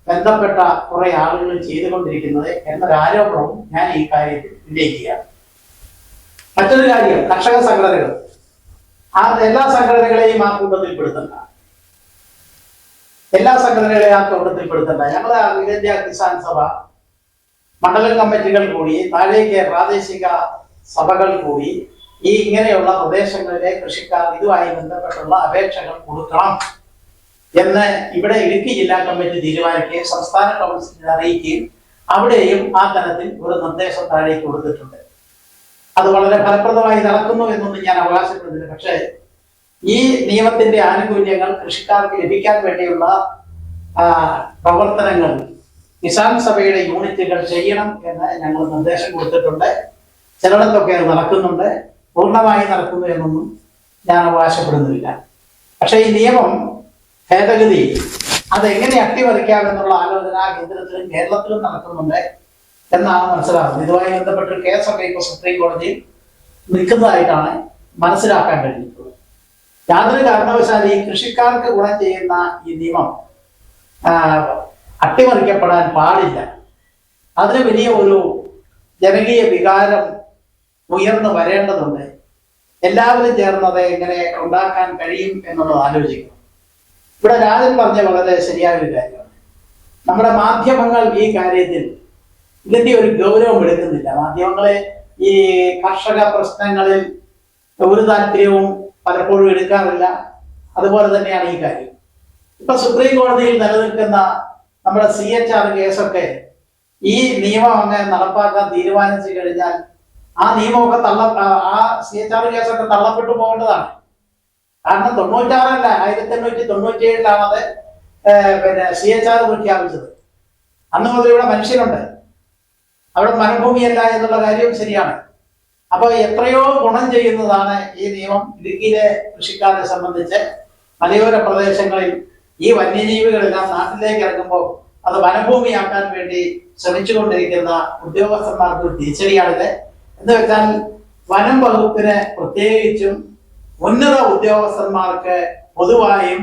ബന്ധപ്പെട്ട കുറെ ആളുകൾ ചെയ്തുകൊണ്ടിരിക്കുന്നത് എന്നൊരു ആരോപണവും ഞാൻ ഈ കാര്യത്തിൽ ഉന്നയിക്കുകയാണ്. മറ്റൊരു കാര്യം, കർഷക സംഘടനകൾ. എല്ലാ സംഘടനകളെയും ആ കൂട്ടത്തിൽപ്പെടുത്തണ്ട. എല്ലാ സംഘടനകളെയും ആ കൂട്ടത്തിൽപ്പെടുത്തണ്ട. ഞങ്ങൾ അഖിലേന്ത്യാ കിസാൻ സഭ മണ്ഡലം കമ്മിറ്റികൾ കൂടി താഴേക്ക് പ്രാദേശിക സഭകൾ കൂടി ഈ ഇങ്ങനെയുള്ള പ്രദേശങ്ങളിലെ കൃഷിക്കാർ ഇതുമായി ബന്ധപ്പെട്ടുള്ള അപേക്ഷകൾ കൊടുക്കണം എന്ന് ഇവിടെ ഇടുക്കി ജില്ലാ കമ്മിറ്റി തീരുമാനിക്കുകയും സംസ്ഥാന കൗൺസിലിനെ അറിയിക്കുകയും അവിടെയും ആ തരത്തിൽ ഒരു നിർദ്ദേശം താഴേക്ക് കൊടുത്തിട്ടുണ്ട്. അത് വളരെ ഫലപ്രദമായി നടക്കുന്നു എന്നൊന്നും ഞാൻ അവകാശപ്പെടുന്നില്ല. പക്ഷേ ഈ നിയമത്തിന്റെ ആനുകൂല്യങ്ങൾ കൃഷിക്കാർക്ക് ലഭിക്കാൻ വേണ്ടിയുള്ള പ്രവർത്തനങ്ങൾ കിസാൻ സഭയുടെ യൂണിറ്റുകൾ ചെയ്യണം എന്ന് ഞങ്ങൾ നിർദ്ദേശം കൊടുത്തിട്ടുണ്ട്. ചിലയിടത്തൊക്കെ അത് നടക്കുന്നുണ്ട്. പൂർണ്ണമായി നടക്കുന്നു എന്നൊന്നും ഞാൻ അവകാശപ്പെടുന്നില്ല. പക്ഷേ ഈ നിയമം ഭേദഗതി അതെങ്ങനെ അട്ടിമറിക്കാമെന്നുള്ള ആലോചന കേന്ദ്രത്തിലും കേരളത്തിലും നടക്കുന്നുണ്ട് എന്നാണ് മനസ്സിലാകുന്നത്. ഇതുമായി ബന്ധപ്പെട്ട് കേസൊക്കെ ഇപ്പോൾ സുപ്രീം കോടതിയിൽ നിൽക്കുന്നതായിട്ടാണ് മനസ്സിലാക്കാൻ കഴിഞ്ഞിട്ടുള്ളത്. യാതൊരു കാരണവശാലും ഈ കൃഷിക്കാർക്ക് ഗുണം ചെയ്യുന്ന ഈ നിയമം അട്ടിമറിക്കപ്പെടാൻ പാടില്ല. അതിന് വലിയ ഒരു ജനകീയ വികാരം ഉയർന്നു വരേണ്ടതുണ്ട്. എല്ലാവരും ചേർന്നത് എങ്ങനെ ഉണ്ടാക്കാൻ കഴിയും എന്നുള്ളത് ആലോചിക്കണം. ഇവിടെ രാജൻ പറഞ്ഞ വളരെ ശരിയായ ഒരു കാര്യമാണ്. നമ്മുടെ മാധ്യമങ്ങൾ ഈ കാര്യത്തിൽ ഇതിന്റെ ഒരു ഗൗരവം എടുക്കുന്നില്ല. മാധ്യമങ്ങളെ ഈ കർഷക പ്രശ്നങ്ങളിൽ ഒരു താല്പര്യവും പലപ്പോഴും എടുക്കാറില്ല. അതുപോലെ തന്നെയാണ് ഈ കാര്യം. ഇപ്പൊ സുപ്രീം കോടതിയിൽ നിലനിൽക്കുന്ന നമ്മുടെ CHR കേസൊക്കെ ഈ നിയമം അങ്ങനെ നടപ്പാക്കാൻ തീരുമാനിച്ചു കഴിഞ്ഞാൽ ആ നിയമമൊക്കെ ആ CHR കേസൊക്കെ തള്ളപ്പെട്ടു പോകേണ്ടതാണ്. കാരണം 96 1897 അത് CHR പ്രഖ്യാപിച്ചത്. അന്ന് മുതൽ ഇവിടെ മനുഷ്യരുണ്ട്, അവിടെ വനഭൂമിയല്ല എന്നുള്ള കാര്യവും ശരിയാണ്. അപ്പൊ എത്രയോ ഗുണം ചെയ്യുന്നതാണ് ഈ നിയമം ഇടുക്കിയിലെ കൃഷിക്കാരെ സംബന്ധിച്ച്. മലയോര പ്രദേശങ്ങളിൽ ഈ വന്യജീവികളെല്ലാം നാട്ടിലേക്ക് ഇറങ്ങുമ്പോൾ അത് വനഭൂമിയാക്കാൻ വേണ്ടി ശ്രമിച്ചുകൊണ്ടിരിക്കുന്ന ഉദ്യോഗസ്ഥന്മാർക്ക് ഒരു തിരിച്ചടിയാണിത്. എന്ന് വെച്ചാൽ വനം വകുപ്പിന് പ്രത്യേകിച്ചും ഉന്നത ഉദ്യോഗസ്ഥന്മാർക്ക് പൊതുവായും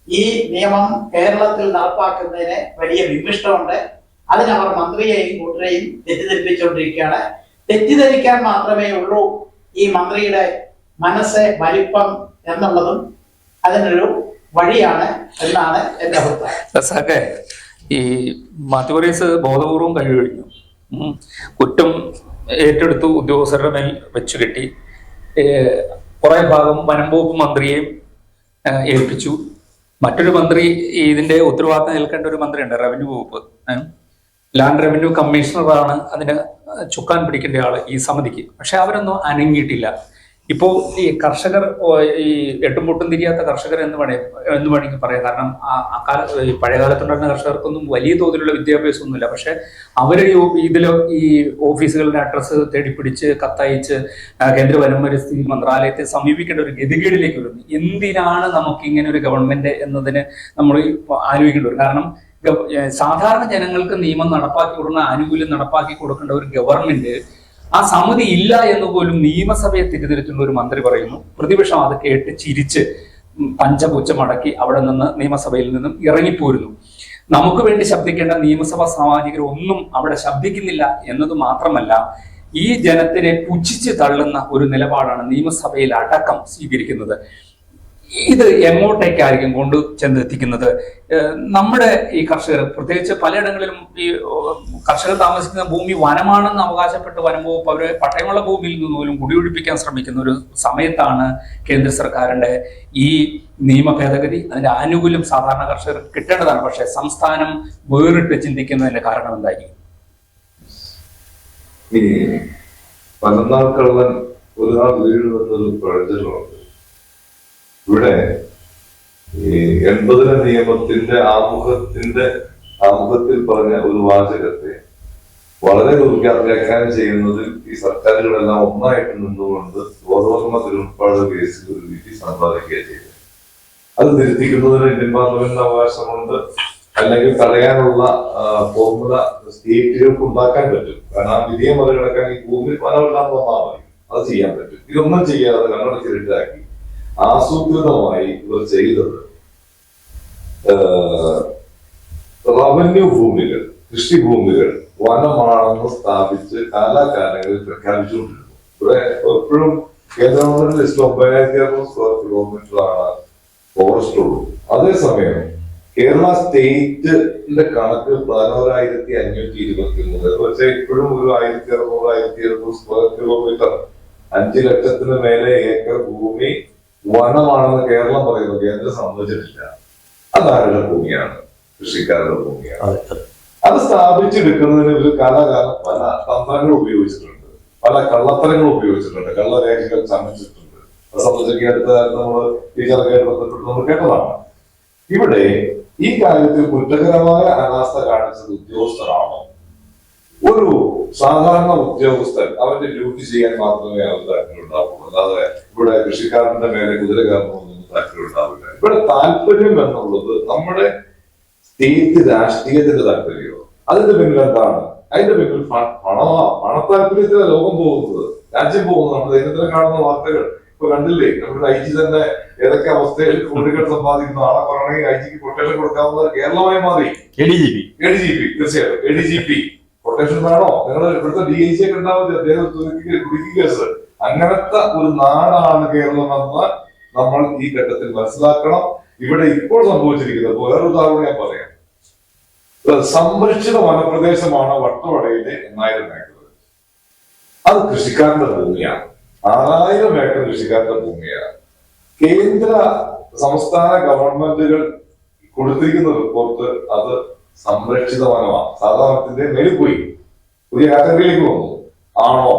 ഈ നിയമം കേരളത്തിൽ നടപ്പാക്കുന്നതിന് വലിയ വിമിഷ്ടമുണ്ട്. അതിനവർ മന്ത്രിയെയും കൂട്ടരെയും തെറ്റിദ്ധരിപ്പിച്ചുകൊണ്ടിരിക്കുകയാണ്. തെറ്റിദ്ധരിക്കാൻ മാത്രമേ ഉള്ളൂ ഈ മന്ത്രിയുടെ മനസ്സ് വലിപ്പം എന്നുള്ളതും അതിനൊരു വഴിയാണ് എന്നാണ് എന്റെ അഭിപ്രായം. ഈ മാത്യു വർഗീസ് ബോധപൂർവം കഴിവഴിഞ്ഞു. കുറ്റം ഏറ്റെടുത്തു, ഉദ്യോഗസ്ഥരുടെ മേൽ വെച്ചു കെട്ടി. കുറെ ഭാഗം വനം വകുപ്പ് മന്ത്രിയെയും ഏൽപ്പിച്ചു. മറ്റൊരു മന്ത്രി ഇതിന്റെ ഉത്തരവാദിത്തം ഏൽക്കേണ്ട ഒരു മന്ത്രിയുണ്ട്, റവന്യൂ വകുപ്പ്. ലാൻഡ് റവന്യൂ കമ്മീഷണറാണ് അതിന് ചുക്കാൻ പിടിക്കേണ്ട ആള് ഈ സമിതിക്ക്. പക്ഷെ അവരൊന്നും അനങ്ങിയിട്ടില്ല. ഇപ്പോ ഈ കർഷകർ, ഈ എട്ടും പൊട്ടും തിരിയാത്ത കർഷകർ എന്ന് വേണമെങ്കിൽ പറയാം. കാരണം ഈ പഴയകാലത്തുണ്ടായിരുന്ന കർഷകർക്കൊന്നും വലിയ തോതിലുള്ള വിദ്യാഭ്യാസമൊന്നുമില്ല. പക്ഷെ അവര് ഈ ഓഫീസുകളുടെ അഡ്രസ്സ് തേടിപ്പിടിച്ച് കത്തയച്ച് കേന്ദ്ര വനംപരിസ്ഥിതി മന്ത്രാലയത്തെ സമീപിക്കേണ്ട ഒരു ഗതികേടിലേക്ക് വരുന്നു. എന്തിനാണ് നമുക്ക് ഇങ്ങനെ ഒരു ഗവൺമെന്റ് എന്നതിന് നമ്മൾ ആലോചിക്കേണ്ടി വരും. കാരണം സാധാരണ ജനങ്ങൾക്ക് നിയമം നടപ്പാക്കി കൊടുക്കുന്ന ആനുകൂല്യം നടപ്പാക്കി കൊടുക്കേണ്ട ഒരു ഗവൺമെന്റ് ആ സമിതി ഇല്ല എന്ന് പോലും നിയമസഭയെ തിരിതിരിച്ചുള്ള ഒരു മന്ത്രി പറയുന്നു. പ്രതിപക്ഷം അത് കേട്ട് ചിരിച്ച് പഞ്ചപുച്ഛമടക്കി അവിടെ നിന്ന് നിയമസഭയിൽ നിന്നും ഇറങ്ങിപ്പോരുന്നു. നമുക്ക് വേണ്ടി ശബ്ദിക്കേണ്ട നിയമസഭാ സാമാജികർ ഒന്നും അവിടെ ശബ്ദിക്കുന്നില്ല എന്നത് മാത്രമല്ല, ഈ ജനത്തിനെ പുച്ഛിച്ച് തള്ളുന്ന ഒരു നിലപാടാണ് നിയമസഭയിൽ അടക്കം സ്വീകരിക്കുന്നത്. ഇത് എങ്ങോട്ടേക്കായിരിക്കും കൊണ്ട് ചെന്നെത്തിക്കുന്നത്? നമ്മുടെ ഈ കർഷകർ, പ്രത്യേകിച്ച് പലയിടങ്ങളിലും ഈ കർഷകർ താമസിക്കുന്ന ഭൂമി വനമാണെന്ന് അവകാശപ്പെട്ട് വനം വകുപ്പ് അവരെ പട്ടയമുള്ള ഭൂമിയിൽ നിന്ന് പോലും കുടിയൊഴിപ്പിക്കാൻ ശ്രമിക്കുന്ന ഒരു സമയത്താണ് കേന്ദ്ര സർക്കാരിന്റെ ഈ നിയമ ഭേദഗതി. അതിന്റെ ആനുകൂല്യം സാധാരണ കർഷകർ കിട്ടേണ്ടതാണ്. പക്ഷെ സംസ്ഥാനം വേറിട്ട് ചിന്തിക്കുന്നതിന്റെ കാരണം എന്തായിരിക്കും? ഈ പതിനാൾ കള്ളൻ ഒരു നാൾ വീഴുന്നൊരു പ്രവചനമുണ്ട്. ഇവിടെ ഈ 80 നിയമത്തിന്റെ ആമുഖത്തിൽ പറഞ്ഞ ഒരു വാചകത്തെ വളരെ വ്യാഖ്യാനം ചെയ്യുന്നതിൽ ഈ സർക്കാരുകളെല്ലാം ഒന്നായിട്ട് നിന്നുകൊണ്ട് ഗോതവർമ്മ തിരുമുപ്പാട് കേസിൽ ഒരു വിധി സമ്പാദിക്കുകയാണ് ചെയ്തത്. അത് തിരുത്തിക്കുന്നതിന് ഇന്ത്യൻ പാർലമെന്റിന് അവകാശമുണ്ട്, അല്ലെങ്കിൽ തടയാനുള്ള ഫോർമുല സ്റ്റേറ്റുകൾക്ക് ഉണ്ടാക്കാൻ പറ്റും. കാരണം ആ വിധിയെ മറികടക്കാൻ ഈ ഭൂമി വനമില്ലാന്ന് വന്നാൽ മതി, അത് ചെയ്യാൻ പറ്റും. ഇതൊന്നും ചെയ്യാതെ കണ്ണടച്ചിട്ടാക്കി ആസൂത്രിതമായി ഇവർ ചെയ്തത് റവന്യൂ ഭൂമികൾ, കൃഷിഭൂമികൾ വനമാണെന്ന് സ്ഥാപിച്ച് കാലാകാലങ്ങളിൽ പ്രഖ്യാപിച്ചുകൊണ്ടിരുന്നു. ഇവിടെ എപ്പോഴും കേന്ദ്ര ഗവൺമെന്റ് ലിസ്റ്റ് 9,600 സ്ക്വയർ കിലോമീറ്ററാണ് ഫോറസ്റ്റ് ഉള്ളൂ. അതേസമയം കേരള സ്റ്റേറ്റിന്റെ കണക്ക് 11,523. പക്ഷേ ഇപ്പോഴും ഒരു 1,600-1,700 സ്ക്വയർ കിലോമീറ്റർ, 5 ലക്ഷത്തിന് മേലെ ഏക്കർ ഭൂമി വനമാണെന്ന് കേരളം പറയുന്നു. കേന്ദ്രം സമ്മതിച്ചിട്ടില്ല. അതാരുടെ ഭൂമിയാണ്? കൃഷിക്കാരുടെ ഭൂമിയാണ്. അത് സ്ഥാപിച്ചെടുക്കുന്നതിന് ഒരു കാലാകാലം പല തന്ത്രങ്ങൾ ഉപയോഗിച്ചിട്ടുണ്ട്, പല കള്ളത്തരങ്ങൾ ഉപയോഗിച്ചിട്ടുണ്ട്, കള്ളരേഖകൾ ചമച്ചിട്ടുണ്ട്. അത് സംബന്ധിച്ച് അടുത്ത കാലത്ത് നമ്മൾ ടീച്ചറൊക്കെയായിട്ട് ബന്ധപ്പെട്ട് നമ്മൾ കേട്ടതാണ്. ഇവിടെ ഈ കാര്യത്തിൽ കുറ്റകരമായ അനാസ്ഥ കാണിച്ചത് ഉദ്യോഗസ്ഥരാണോ? ഒരു സാധാരണ ഉദ്യോഗസ്ഥൻ അവന്റെ ഡ്യൂട്ടി ചെയ്യാൻ മാത്രമേ അവർ താല്പര്യമുണ്ടാവൂ, അല്ലാതെ ഇവിടെ കൃഷിക്കാരന്റെ മേലെ കുതിര കയറണമെന്നൊന്നും താല്പര്യമുണ്ടാവില്ല. ഇവിടെ താല്പര്യം എന്നുള്ളത് നമ്മുടെ സ്റ്റേറ്റ് രാഷ്ട്രീയത്തിന്റെ താല്പര്യമോ? അതിന്റെ പിന്നിൽ എന്താണ്? അതിന്റെ പിന്നിൽ പണത്താല്പര്യത്തിലെ ലോകം പോകുന്നത്, രാജ്യം പോകുന്നത്. നമ്മൾ ദൈനംദിനം കാണുന്ന വാർത്തകൾ ഇപ്പൊ കണ്ടില്ലേ? നമ്മുടെ ഐ ജി തന്നെ ഏതൊക്കെ അവസ്ഥയിൽ കോടികൾ സമ്പാദിക്കുന്നു. നാളെ പറയണമെങ്കിൽ ഐ ജിക്ക് കൊട്ടേഷൻ കൊടുക്കാവുന്നത് കേരളമായി മാറി. ADGP തീർച്ചയായും ADGP കൊട്ടേഷൻ വേണോ? നിങ്ങൾ ഇവിടുത്തെ DIG ഒക്കെ ഉണ്ടാവില്ല, അദ്ദേഹം കുടുക്കി കേസ്. അങ്ങനത്തെ ഒരു നാടാണ് കേരളം എന്ന് നമ്മൾ ഈ ഘട്ടത്തിൽ മനസ്സിലാക്കണം. ഇവിടെ ഇപ്പോൾ സംഭവിച്ചിരിക്കുന്നത് വേറൊരു ഉദാഹരണം ഞാൻ പറയാം. സംരക്ഷിത വനപ്രദേശമാണ് വട്ടവടയിലെ 1000 ഏക്കർ. അത് കൃഷിക്കാരന്റെ ഭൂമിയാണ്. 6000 ഏക്കർ കൃഷിക്കാരന്റെ ഭൂമിയാണ്. കേന്ദ്ര സംസ്ഥാന ഗവൺമെന്റുകൾ കൊടുത്തിരിക്കുന്ന റിപ്പോർട്ട് അത് സംരക്ഷിത വനമാണ്. സാധാരണത്തിന്റെ മേലിൽ പോയി പുതിയ കാറ്റഗറിയിലേക്ക് വന്നു. ആണോ?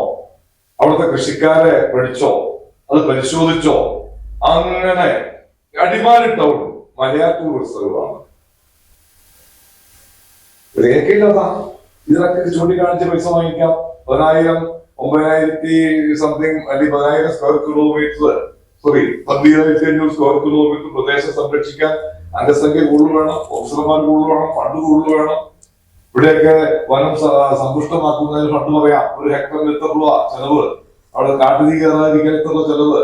അവിടുത്തെ കൃഷിക്കാരെ പഠിച്ചോ? അത് പരിശോധിച്ചോ? അങ്ങനെ അടിമാലിട്ടൗൺ മലയാറ്റൂർ റിസർവാണ്. രേഖയില്ലാതാ. ഇതിനൊക്കെ ചൂണ്ടിക്കാണിച്ച് പൈസ വാങ്ങിക്കാം. 10,000, 9,000 സംതിങ് അല്ലെങ്കിൽ 10,000 സ്ക്വയർ കിലോമീറ്റർ, 12,500 സ്ക്വയർ കിലോമീറ്റർ പ്രദേശം സംരക്ഷിക്കാൻ അംഗസംഖ്യ കൂടുതൽ വേണം, ഓഫീസർമാർ കൂടുതൽ വേണം, ഫണ്ട് കൂടുതൽ വേണം. ഇവിടെയൊക്കെ വനം സമ്പുഷ്ടമാക്കുന്നതിന് ഫണ്ട് പറയാം. ഒരു ഹെക്ടറിന് എത്ര രൂപ ചെലവ്, അവിടെ കാട്ടുതീ കയറാതിരിക്കാൻ എത്ര രൂപ ചെലവ്.